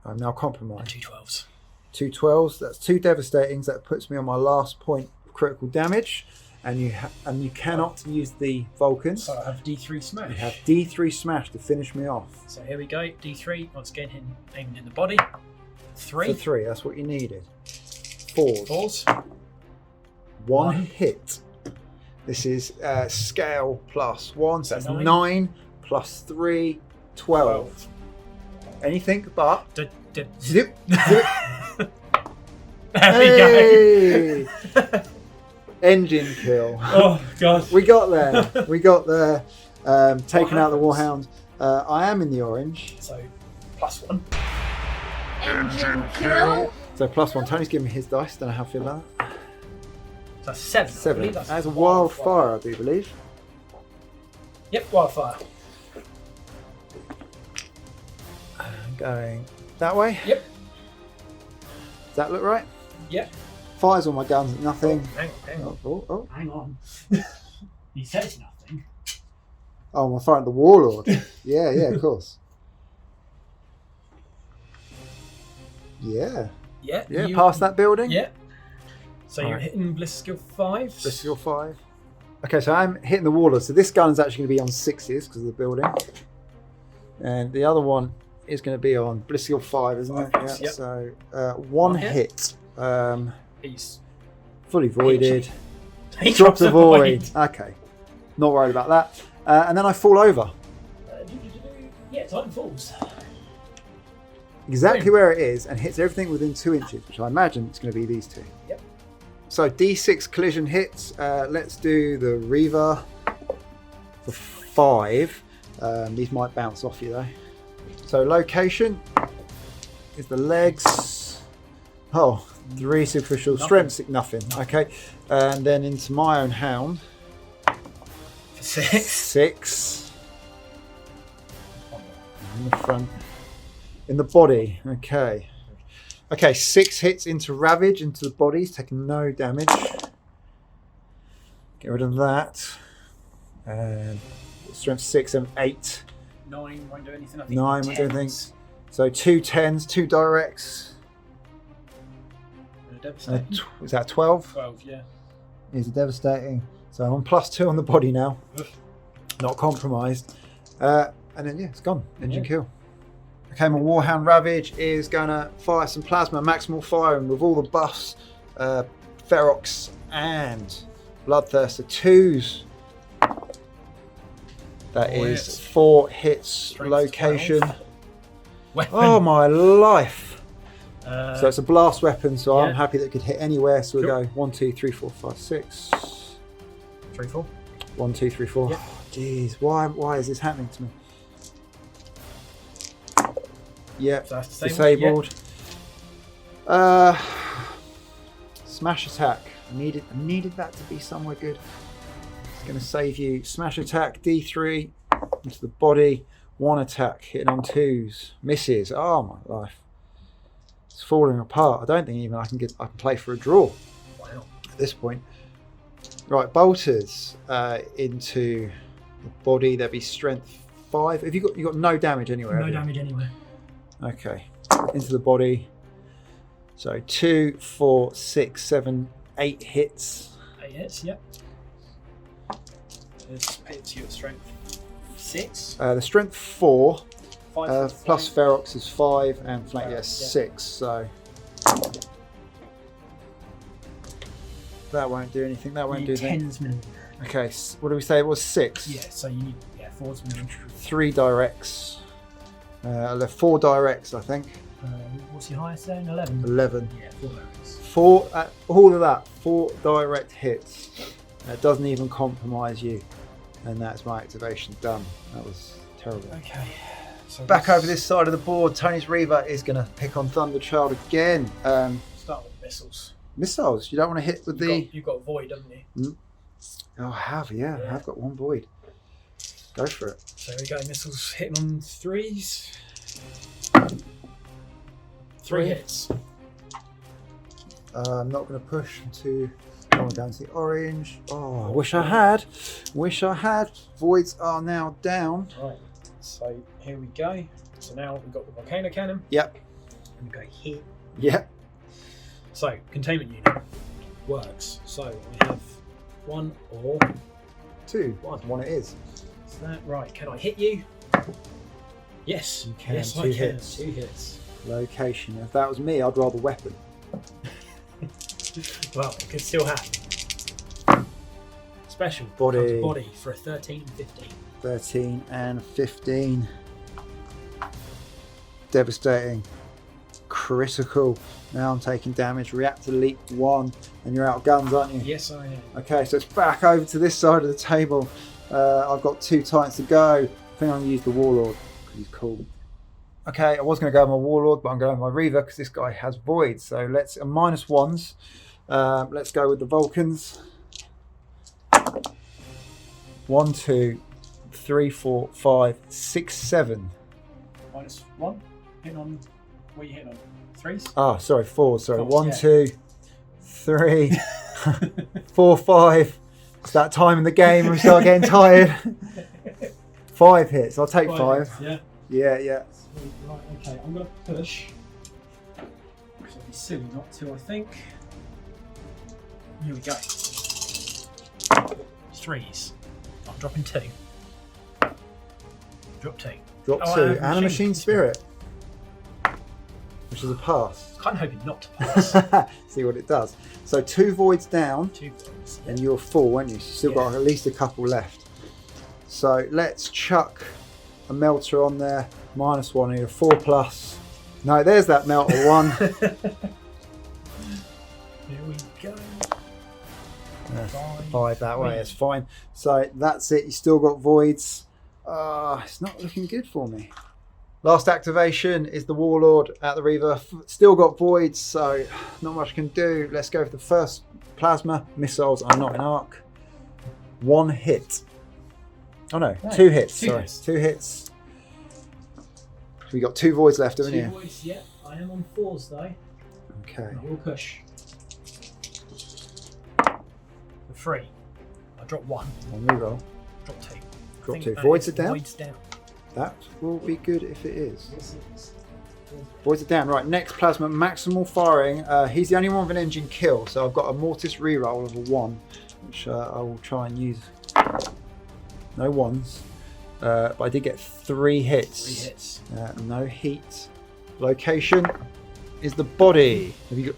I'm now And compromised. 2 12s. 2 12s. That's 2 devastatings. That puts me on my last point of critical damage. And you cannot use the Vulcans. So I have D3 smash. You have D3 smash to finish me off. So here we go. D3. Once again, aiming in the body. 3. For 3, that's what you needed. 4s. 4s. 1 hit. This is scale +1, so that's 9. 9 plus 3, 12. Anything but zip, zip. There we go. Engine kill. Oh god. We got there. We got there. Taking out the Warhound. I am in the orange. So +1. Engine kill. So +1. Tony's giving me his dice. Don't know how I feel about that. So that's 7. I 7. believe that's That's a wildfire, I do believe. Yep, wildfire. Going that way. Yep. Does that look right? Yep. Fires on my guns, nothing. Hang on. Oh. Hang on. He says nothing. Oh, I'm fighting the Warlord. yeah, of course. Yeah. Yeah. Yeah, past that building? Yeah. So you're Right. hitting Bliss skill 5. Bliss skill 5. Okay, so I'm hitting the warlord. So this gun's actually going to be on 6s because of the building. And the other one is going to be on Bliss skill 5, isn't it? Yeah. Yep. So one hit. He's Fully voided. he Drop the void. void. Okay. Not worried about that. And then I fall over. Yeah, Titan falls. Exactly where it is and hits everything within 2 inches, which I imagine it's going to be these two. Yep. So D6 collision hits. Let's do the Reaver for 5. These might bounce off you though. So location is the legs. Oh, 3 superficial. Strength, nothing. Okay. And then into my own hound. For 6. 6. In the front. In the body. Okay. Okay, 6 hits into Ravage, into the bodies, taking no damage. Get rid of that. And strength 6 and 8. 9 won't do anything. I think 9 won't do anything. 10s. So 2 10s, 2 directs. Devastating. Is that 12? 12, yeah. Is devastating. So I'm on +2 on the body now. Oof. Not compromised. And then, yeah, it's gone. Engine kill. Okay, my Warhound Ravage is going to fire some plasma, maximal fire, and with all the buffs, Ferox and Bloodthirster 2s. That 4 is hits. 4 hits. Strength Location. 12. Weapon. Oh my life! So it's a blast weapon, so I'm yeah. happy that it could hit anywhere. So we Cool. go 1, 2, 3, 4, 5, 6. 3, 4. 1, 2, 3, 4. Yep. Jeez, why is this happening to me? Yep, So that's disabled. Smash attack. I needed that to be somewhere good. It's going to save you. Smash attack, D3 into the body. 1 attack, hitting on 2s. Misses. Oh my life. It's falling apart. I don't think even I can play for a draw Wow. at this point. Right, bolters into the body. There'd be strength 5. Have you got no damage anywhere? No have you? damage anywhere. Okay, into the body. So 2, 4, 6, 7, 8 hits. 8 hits, yep. Let's hit you at strength 6. The strength 4 5 plus Ferox is 5 and flank, Yeah. 6. So that won't do anything. That won't do anything. 10's minimum. Okay, what do we say? It was 6. Yeah, so you need 4's minimum. 3 directs. 4 directs, I think. What's your highest then? 11? 11. Yeah, 4 directs. 4, all of that, 4 direct hits. It doesn't even compromise you. And that's my activation done. That was terrible. Okay. So Back over this side of the board, Tony's Reaver is going to pick on Thunderchild again. Start with missiles. Missiles, you don't want to hit with You've got void, haven't you? Oh, I have, yeah. I've got 1 void. Go for it. So we go missiles hitting on 3s. 3 hits. I'm not going to push to go down to the orange. Oh, I wish I had. Wish I had. Voids are now down. Right. So here we go. So now we've got the volcano cannon. Yep. And we go here. Yep. So containment unit works. So we have 1 or 2. 1. 1 it is. Is that right? Can I hit you? Yes. You can. Yes, 2 I can. hits. 2 hits. Location. If that was me, I'd rather weapon. Well, it could still happen. Special. Body. Comes body for a 13 and 15. 13 and 15. Devastating. Critical. Now I'm taking damage. Reactor leap 1. And you're out of guns, aren't you? Yes, I am. Okay, so it's back over to this side of the table. I've got 2 Titans to go. I think I'm going to use the Warlord because he's cool. Okay, I was going to go with my Warlord, but I'm going with my Reaver because this guy has Void. So let's -1s. Let's go with the Vulcans. 1, 2, 3, 4, 5, 6, 7. -1. Hitting on. What are you hitting on? 3s? Ah, sorry, 4. Sorry, Fours, 1, yeah. 2, 3, 4, 5. It's that time in the game when we start getting tired. 5 hits. I'll take 5. Yeah. Yeah. Right, okay, I'm going to push. So it'd be silly not to, I think. Here we go. 3s. I'm dropping 2. Drop 2. Drop Oh, 2. And a machine spirit. Which is a pass. Kind of hoping not to pass. See what it does. So 2 voids down. 2 voids. And you're full, weren't you? So you've still got at least a couple left. So let's chuck a melter on there. -1 here. 4+. No, there's that melter 1. Here we go. 5 that way, it's fine. So that's it, you still got voids. It's not looking good for me. Last activation is the Warlord at the Reaver. Still got voids, so not much can do. Let's go for the first plasma. Missiles are not in arc. 1 hit. Oh no, 2 hits, sorry. 2 hits. So we got 2 voids left, haven't you? 2 voids, yeah. I am on 4s though. Okay. I will push. 3. I drop 1. On reroll. Drop 2. Drop 2. Voids are down? Voids down. That will be good if it is. Yes, it is. Voids are down. Right, next plasma, maximal firing. He's the only one with an engine kill, so I've got a mortis reroll of a 1, which I will try and use. No 1s. But I did get 3 hits. 3 hits. No heat. Location is the body. Have you got...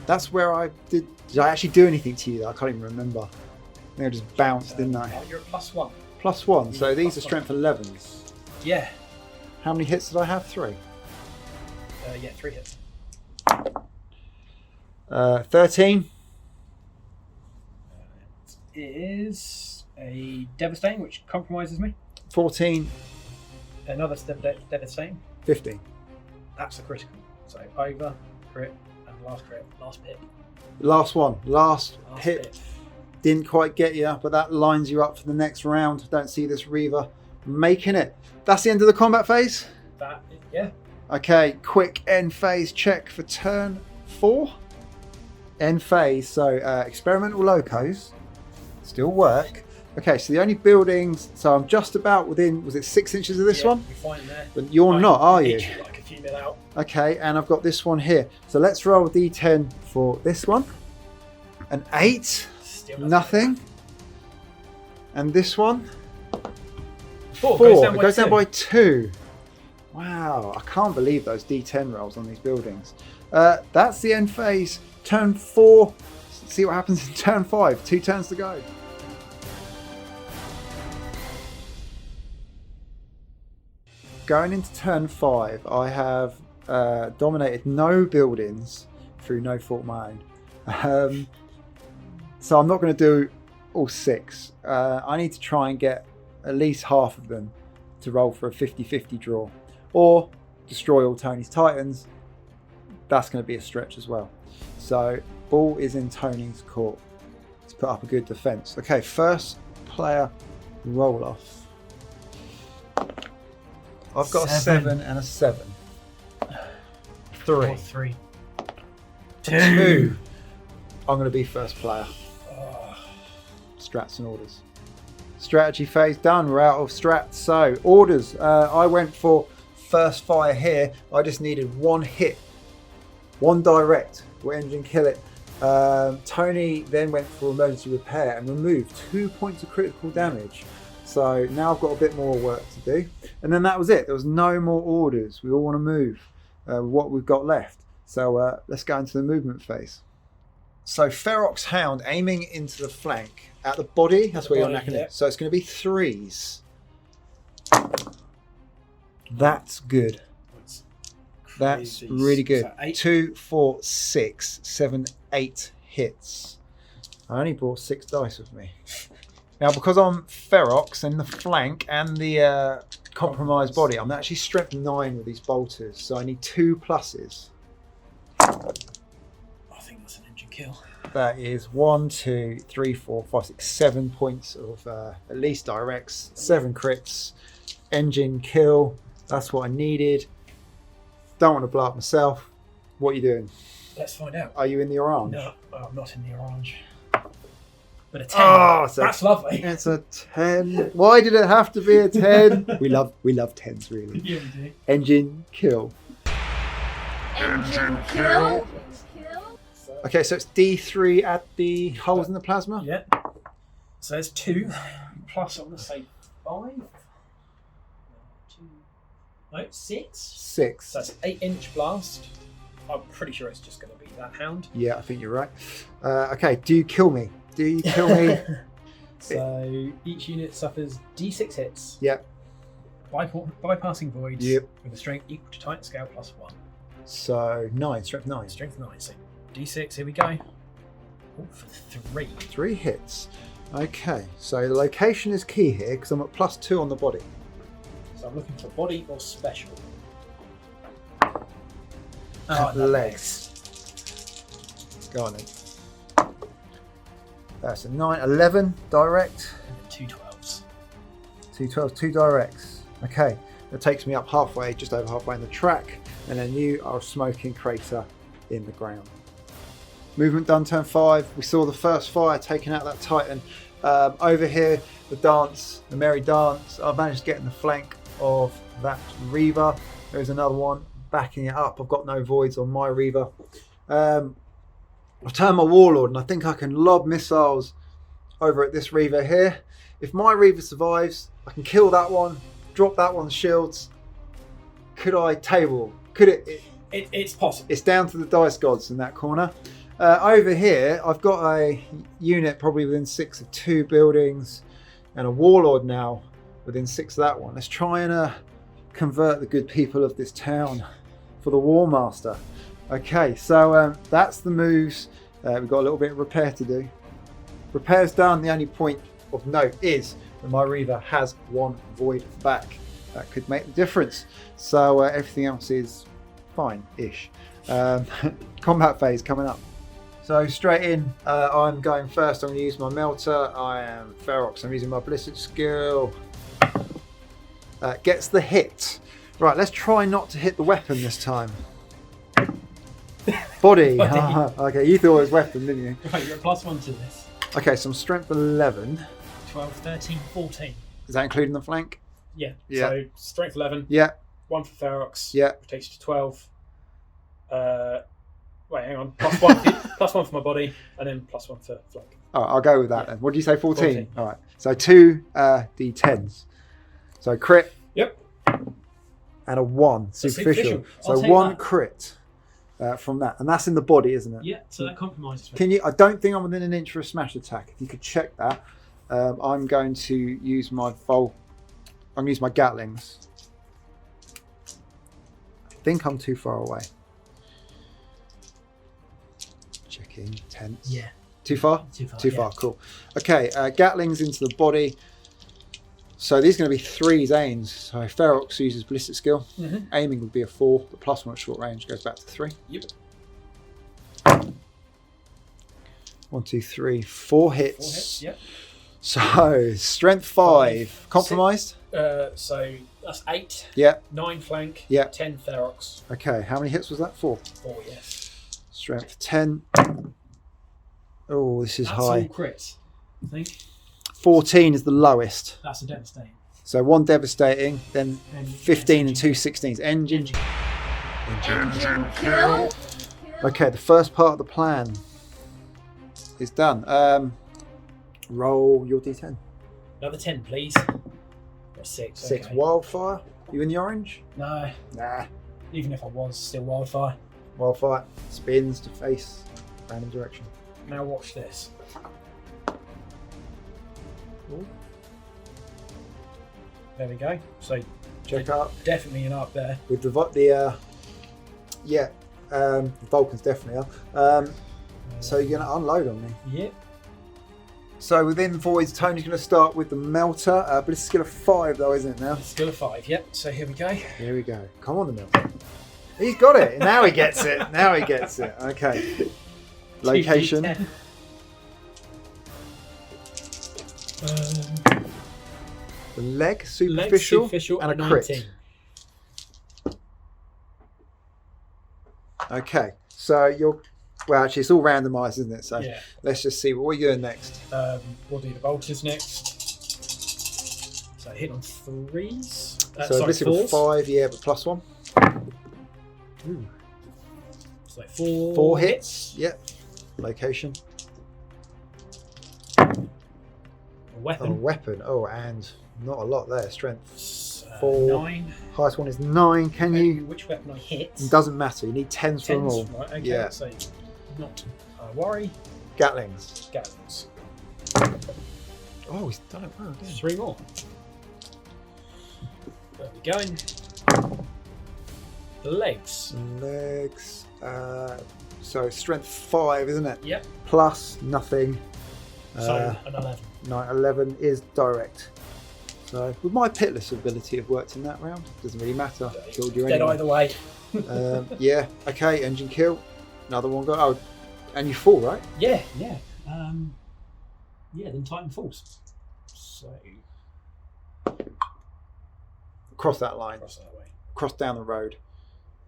That's where I did. Did I actually do anything to you? I can't even remember. I think I just bounced, didn't I? Oh, you're a +1. +1. So these are strength 11s. Yeah. How many hits did I have? 3. Yeah, 3 hits. 13. It is a devastating, which compromises me. 14. Another devastating. 15. That's a critical. So over, crit, and last crit, last pip. Last one. Last hit. Pip. Didn't quite get you, but that lines you up for the next round. Don't see this Reaver making it. That's the end of the combat phase. Yeah. Okay, quick end phase check for turn 4. End phase. So experimental locos still work. Okay, so the only buildings. So I'm just about within. Was it 6 inches of this one? You're fine there. But you're not, are you? Like a few mil out. Okay, and I've got this one here. So let's roll a d10 for this one. An 8. Still Nothing. And this one? 4. It goes down by 2. Wow, I can't believe those d10 rolls on these buildings. That's the end phase. Turn 4. Let's see what happens in turn 5. 2 turns to go. Going into turn 5, I have dominated no buildings through no fault of my own. So I'm not going to do all 6. I need to try and get at least half of them to roll for a 50-50 draw. Or destroy all Tony's Titans. That's going to be a stretch as well. So ball is in Tony's court. Let's put up a good defense. Okay, first player roll off. I've got a 7 and a 7. 3. 3. 2. I'm going to be first player. Strats and orders. Strategy phase done. We're out of strats. So orders. I went for first fire here. I just needed 1 hit. 1 direct. Will engine kill it. Tony then went for emergency repair and removed 2 points of critical damage. So now I've got a bit more work to do. And then that was it. There was no more orders. We all want to move with what we've got left. So let's go into the movement phase. So Ferox Hound aiming into the flank. At the body, that's where you're knacking it. So it's going to be 3s. That's good. That's really good. So 2, 4, 6, 7, 8 hits. I only brought 6 dice with me. Now, because I'm Ferox in the flank and the compromised body, I'm actually strength 9 with these bolters. So I need 2 pluses. I think that's an engine kill. That is 1, 2, 3, 4, 5, 6, 7 points of at least directs, 7 crits, engine kill. That's what I needed. Don't want to blow up myself. What are you doing? Let's find out. Are you in the orange? No, I'm not in the orange. But a 10. Oh, so that's lovely. It's a 10. Why did it have to be a 10? we love 10s really. Yeah, we do. Engine kill. Engine kill. So Okay, so it's D3 at the holes in the plasma? Yeah. So there's 2, plus I'm going to say 5. 2. No, 6. 6. So that's 8-inch blast. I'm pretty sure it's just going to be that hound. Yeah, I think you're right. Okay, do you kill me? Do you kill me? So each unit suffers D6 hits. Yep. Bypassing voids. Yep. With a strength equal to Titan scale plus 1. So 9, strength 9. Strength 9. So D6, here we go. Oh, for 3. 3 hits. Okay, so the location is key here because I'm at +2 on the body. So I'm looking for body or special. Legs. Go on then. That's a 9, 11 direct. And then 2 12s. 2 12s, 2 directs. Okay, that takes me up halfway, just over halfway in the track, and then you are a smoking crater in the ground. Movement done, turn 5. We saw the first fire taking out that Titan. Over here, the dance, the merry dance. I've managed to get in the flank of that Reaver. There's another one backing it up. I've got no voids on my Reaver. I've turned my Warlord and I think I can lob missiles over at this Reaver here. If my Reaver survives, I can kill that one, drop that one's shields. Could I table? Could it? It's possible. It's down to the dice gods in that corner. Over here, I've got a unit probably within 6 of 2 buildings and a Warlord now within 6 of that one. Let's try and convert the good people of this town for the War Master. Okay, so that's the moves. We've got a little bit of repair to do. Repair's done. The only point of note is that my Reaver has 1 void back. That could make the difference. So everything else is fine-ish. Combat phase coming up. So straight in, I'm going first. I'm going to use my melter. I am Ferox. I'm using my ballistic skill. Gets the hit. Right, let's try not to hit the weapon this time. Body. Okay, you thought it was weapon, didn't you? Right, you're at +1 to this. Okay, so I'm strength 11. 12, 13, 14. Is that including the flank? Yeah. Yeah. So strength 11. Yeah. 1 for Ferox. Yeah. Which takes you to 12. Wait, hang on. +1 for my body, and then +1 for flank. Oh, I'll go with that then. What did you say? 14? 14. All right. So 2 D10s. So crit. Yep. And a 1 superficial. So I'll take 1 that. crit from that, and that's in the body, isn't it? Yeah. So that compromises me. Can you? I don't think I'm within an inch for a smash attack. If you could check that, I'm going to use my I'm going to use my Gatlings. I think I'm too far away. Checking tense. Yeah. Too far? Too far. Too yeah. far. Cool. Okay. Gatlings into the body. So these are going to be 3 Zanes. So Ferox uses ballistic skill. Mm-hmm. Aiming would be a 4. The +1 at short range goes back to 3. Yep. 1, 2, 3, 4 hits. 4 hits. Yep. So strength 5. Compromised. So that's 8. Yeah. 9 flank. Yeah. 10 Ferox. Okay. How many hits was that? 4. 4. Yes. Strength 10. Oh, this is That's high. all crits. I think 14 is the lowest. that's a devastating. So 1 devastating, then And 15 and 2 16s. Engine. Engine kill. Okay, the first part of the plan is done. Roll your d10. Another 10, please. Or 6. 6. Okay. Wildfire. You in the orange? No. Nah. Even if I was, still wildfire. Wildfire. Spins to face. Random direction. Now watch this. Ooh. There we go. So Check up. definitely an up there. With the Vulcans definitely are. So you're going to unload on me. Yep. So within voids, Tony's going to start with the melter. But it's a skill of 5 though, isn't it now? Skill of 5. Yep. So here we go. Here we go. Come on, the melter. He's got it. Now he gets it. Now he gets it. Okay. Location. 2d10. The leg, Leg superficial, and a crit. 19. Okay. So you're... Well, actually, it's all randomised, isn't it? So Yeah. let's just see. What are you doing next? We'll do the bolters next. So hit on 3s. So Sorry, this is 4s. 5, yeah, but +1. So 4. 4 hits. Yep. location. A A weapon. weapon. Oh, and not a lot there. Strength 4. 9. Highest one is 9. Can you? Which weapon I hit? It doesn't matter. You need 10s for them all. Right, okay, Yeah. so not worry. Gatlings. Gatlings. Oh, he's done it well. 3 more. There we go. The legs. Legs. So strength 5, isn't it? Yep. Plus nothing. So an 11. 11 is direct. So with my pitless ability, I've worked in that round. Doesn't really matter. Killed you Dead anyway. either way. Yeah. Okay. Engine kill. Another one go. Oh, and you fall, right? Yeah. Then Titan falls. So Cross that line. cross that way. Cross down the road,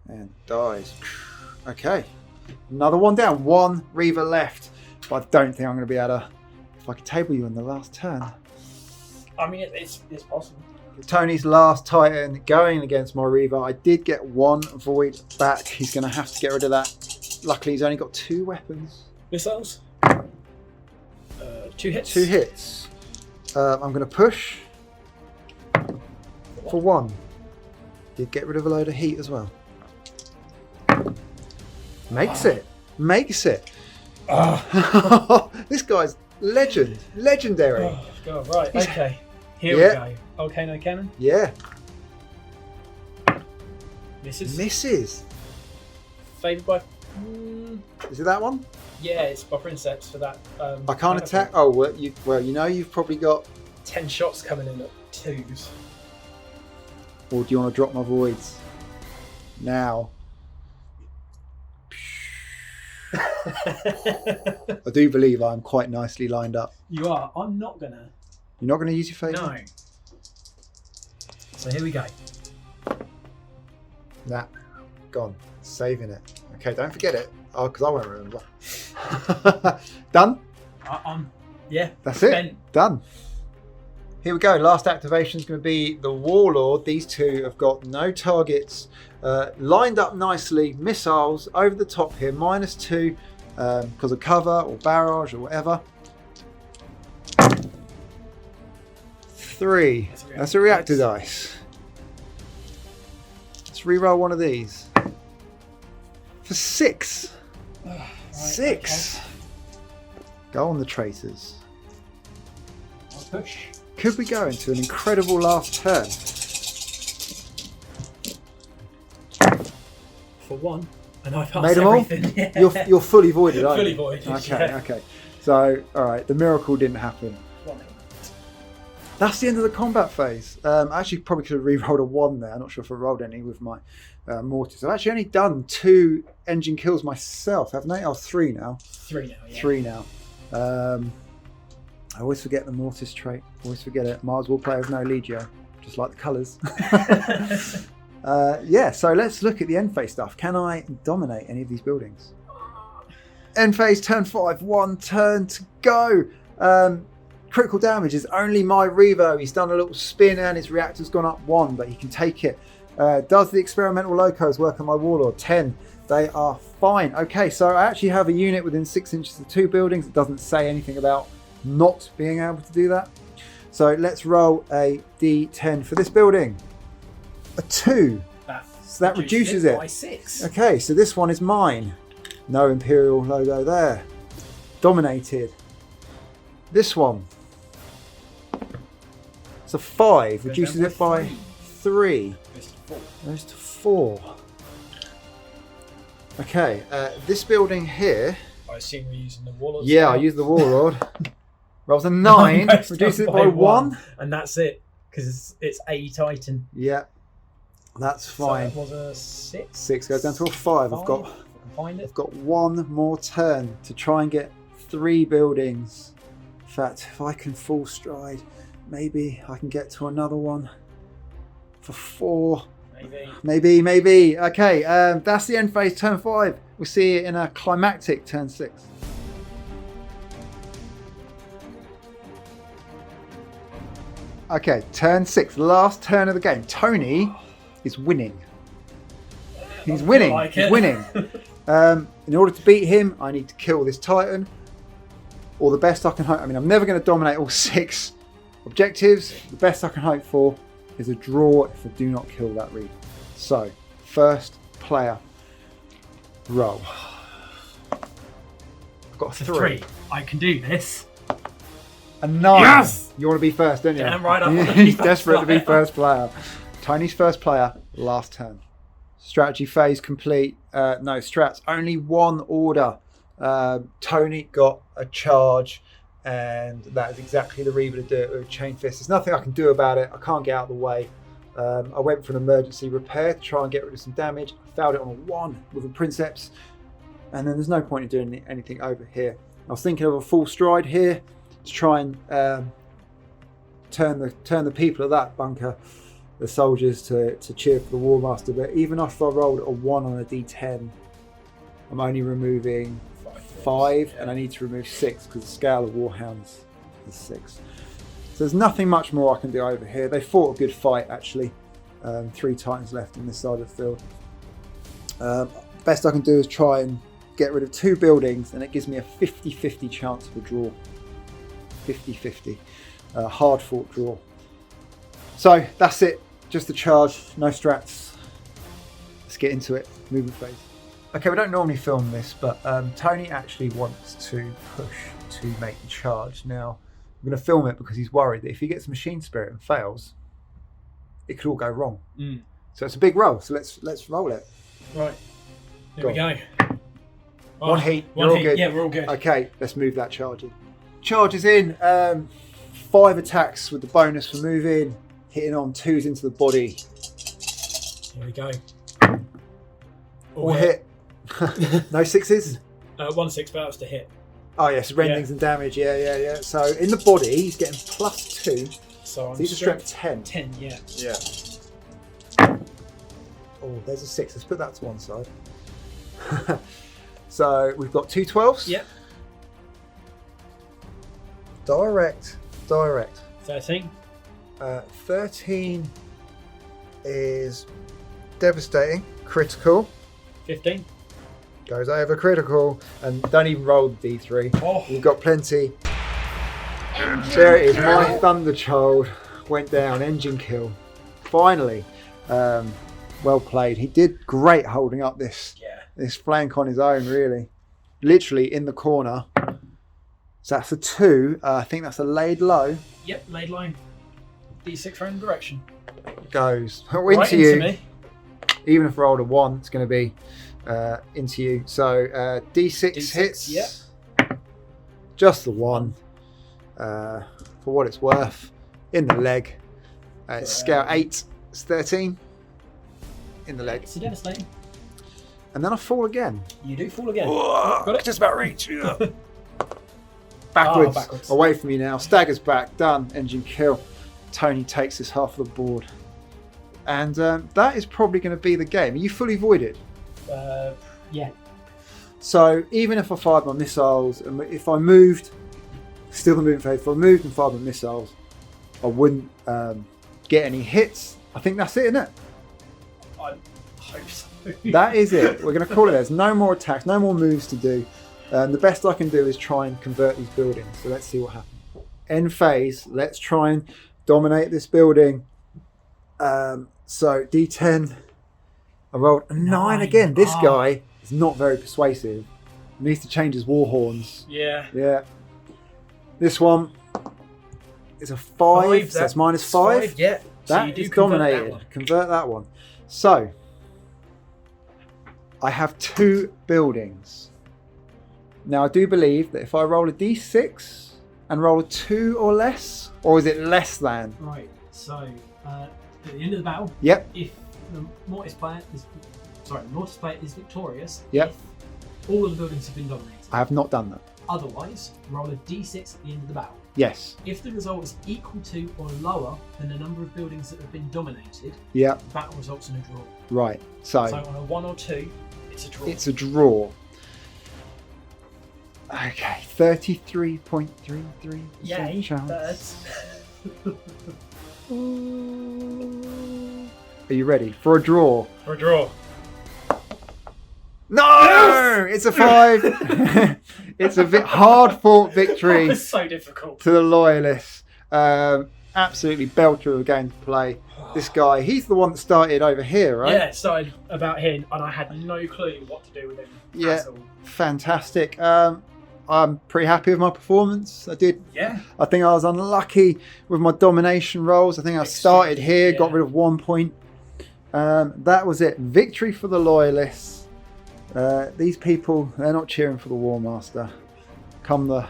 and dies. Okay. Another one down. 1 Reaver left. But I don't think I'm going to be able to. If I could table you in the last turn. I mean, it's possible. Tony's last Titan going against my Reaver. I did get 1 void back. He's going to have to get rid of that. Luckily, he's only got 2 weapons. Missiles. 2 hits. 2 hits. I'm going to push for 1. Did get rid of a load of heat as well. Makes it. Makes it. This guy's legendary. Oh, God, right. Okay. Here Yeah. we go. Volcano cannon. Yeah. Misses. Misses. Favoured by. Is it that one? Yeah, it's by Princeps for that. I can't attack. Oh, well, you know you've probably got. 10 shots coming in at 2s. Or do you want to drop my voids? Now. I do believe I'm quite nicely lined up. You are. I'm not gonna. You're not going to use your favour? No. So here we go. Nah. Gone. Saving it. Okay, don't forget it. Oh, because I won't remember. Done? Yeah. That's spent. it. Done. Here we go. Last activation is going to be the Warlord. These two have got no targets. Lined up nicely. Missiles over the top here. -2 because of cover or barrage or whatever. 3. That's a reactor dice. Let's reroll one of these. For 6. Right, 6. okay. Go on the traitors. I'll push. Could we go into an incredible last turn? For 1. And I passed Made them all? everything. Yeah. You're fully voided, aren't Fully you? voided, Okay, yeah. okay. So, alright, the miracle didn't happen. 1. That's the end of the combat phase. I actually probably could have re-rolled a 1 there. I'm not sure if I rolled any with my mortars. I've actually only done 2 engine kills myself, haven't I? Oh, 3 now. 3 now, yeah. 3 now. I always forget the mortis trait. Always forget it. Might as well play with no Legio. Just like the colours. Yeah, so let's look at the end phase stuff. Can I dominate any of these buildings? End phase, turn 5, 1 turn to go. Critical damage is only my Revo. He's done a little spin and his reactor's gone up 1, but he can take it. Does the experimental locos work on my Warlord? 10. They are fine. Okay, so I actually have a unit within 6 inches of 2 buildings. It doesn't say anything about not being able to do that. So let's roll a D10 for this building. A 2. So that reduces it by 6. Okay, so this one is mine. No Imperial logo there. Dominated. This one. It's a 5. Reduces it by 3. Goes to 4. Okay, this building here. I assume we're using the Warlord. Yeah, I use the Warlord. Rolls a 9. Goes Reduces it down by 1. And that's it. Because it's a Titan. Yeah, that's fine. So it was a 6. 6 goes down to a 5. I've got Find it. I've got 1 more turn to try and get 3 buildings. In fact, if I can full stride, maybe I can get to another one for 4. Maybe. Okay, that's the end phase, turn 5. We'll see it in a climactic turn 6. Okay, turn 6, last turn of the game. Tony is winning. He's winning. like He's it. winning. In order to beat him, I need to kill this Titan. Or the best I can hope... I mean, I'm never going to dominate all 6 objectives. The best I can hope for is a draw if I do not kill that Reaper. So, first player. Roll. I've got a 3. I can do this. A 9. Yes! You want to be first, don't you? Damn right I want to He's be desperate to be first player. first player. Tony's first player, last turn. Strategy phase complete. No strats. Only 1 order. Tony got a charge, and that is exactly the Reaver to do it with Chain Fist. There's nothing I can do about it. I can't get out of the way. I went for an emergency repair to try and get rid of some damage. I failed it on a 1 with a Princeps, and then there's no point in doing anything over here. I was thinking of a full stride here to try and turn the people of that bunker, the soldiers, to cheer for the War Master. But even if I rolled a 1 on a D10, I'm only removing 5, and I need to remove 6 because the scale of Warhounds is 6. So there's nothing much more I can do over here. They fought a good fight actually. 3 Titans left on this side of the field. Best I can do is try and get rid of 2 buildings, and it gives me a 50-50 chance of a draw. 50-50. Hard fought draw. So that's it. Just the charge. No strats. Let's get into it. Movement phase. Okay, we don't normally film this, but Tony actually wants to push to make the charge. Now, I'm going to film it because he's worried that if he gets Machine Spirit and fails, it could all go wrong. So it's a big roll. So let's roll it. Right. Here we go. Oh, 1 heat. One You're heat. all good. Yeah, we're all good. Okay, let's move that charge in. Charge is in. 5 attacks with the bonus for moving, hitting on 2s into the body. Here we go. All hit. No 6s? 1 6, but that was to hit. Oh yes, rendings and damage. Yeah. So in the body, he's getting +2. So I'm He's a strength 10. 10, yeah. Yeah. Oh, there's a 6. Let's put that to one side. So we've got 2 12s. Yep. Direct. 13. 13 is devastating. Critical. 15. Goes over critical. And don't even roll the D3. Oh. You've got plenty. There it is. My Thunder Child went down. Engine kill. Finally. Well played. He did great holding up this flank on his own, really. Literally in the corner. So that's a 2. I think that's a laid low. Yep, laid line. D6 random direction. Goes Right into you. me. Even if I rolled a 1, it's going to be into you. So D6 hits. Yep. Just the 1. For what it's worth. In the leg. It's scale 8. It's 13. In the leg. It's devastating. And then I fall again. You do fall again. Got it. Just about reach. Backwards. Backwards. Away from you now. Staggers back. Done. Engine kill. Tony takes this half of the board. And that is probably going to be the game. Are you fully voided? Yeah. So even if I fired my missiles, and if I moved, still the movement phase, if I moved and fired my missiles, I wouldn't get any hits. I think that's it, isn't it? I hope so. That is it. We're going to call it. There's no more attacks, no more moves to do. The best I can do is try and convert these buildings. So let's see what happens. End phase. Let's try and dominate this building. So D10. I rolled a 9 again. This guy is not very persuasive. He needs to change his war horns. Yeah. Yeah. This one is a 5. So that's -5. Yeah. That is dominated. Convert that one. So I have 2 buildings. Now I do believe that if I roll a D6 and roll a 2 or less, or is it less than? Right. So at the end of the battle, Yep. if the Mortis player is victorious, Yep. if all of the buildings have been dominated. I have not done that. Otherwise, roll a D6 at the end of the battle. Yes. If the result is equal to or lower than the number of buildings that have been dominated, Yep. the battle results in a draw. Right. So on a 1 or 2, it's a draw. it's a draw. Okay. 33.33% Yay, chance. birds. Are you ready for a draw? For a draw. No! it's a 5. It's a hard-fought victory It's so difficult. to the Loyalists. Absolutely belter of a game to play. This guy, he's the one that started over here, right? Yeah, it started about here, and I had no clue what to do with him. Yeah. At all. Fantastic. I'm pretty happy with my performance. I think I was unlucky with my domination rolls. I think I started here, got rid of 1 point. That was it. Victory for the Loyalists. These people, they're not cheering for the War Master. Come the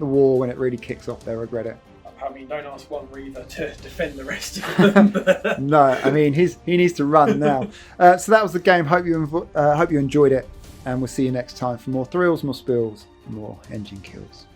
war, when it really kicks off, they'll regret it. I mean, don't ask one Reaver to defend the rest of them. No, I mean, he needs to run now. So that was the game. Hope you enjoyed it, and we'll see you next time for more thrills, more spills, more engine kills.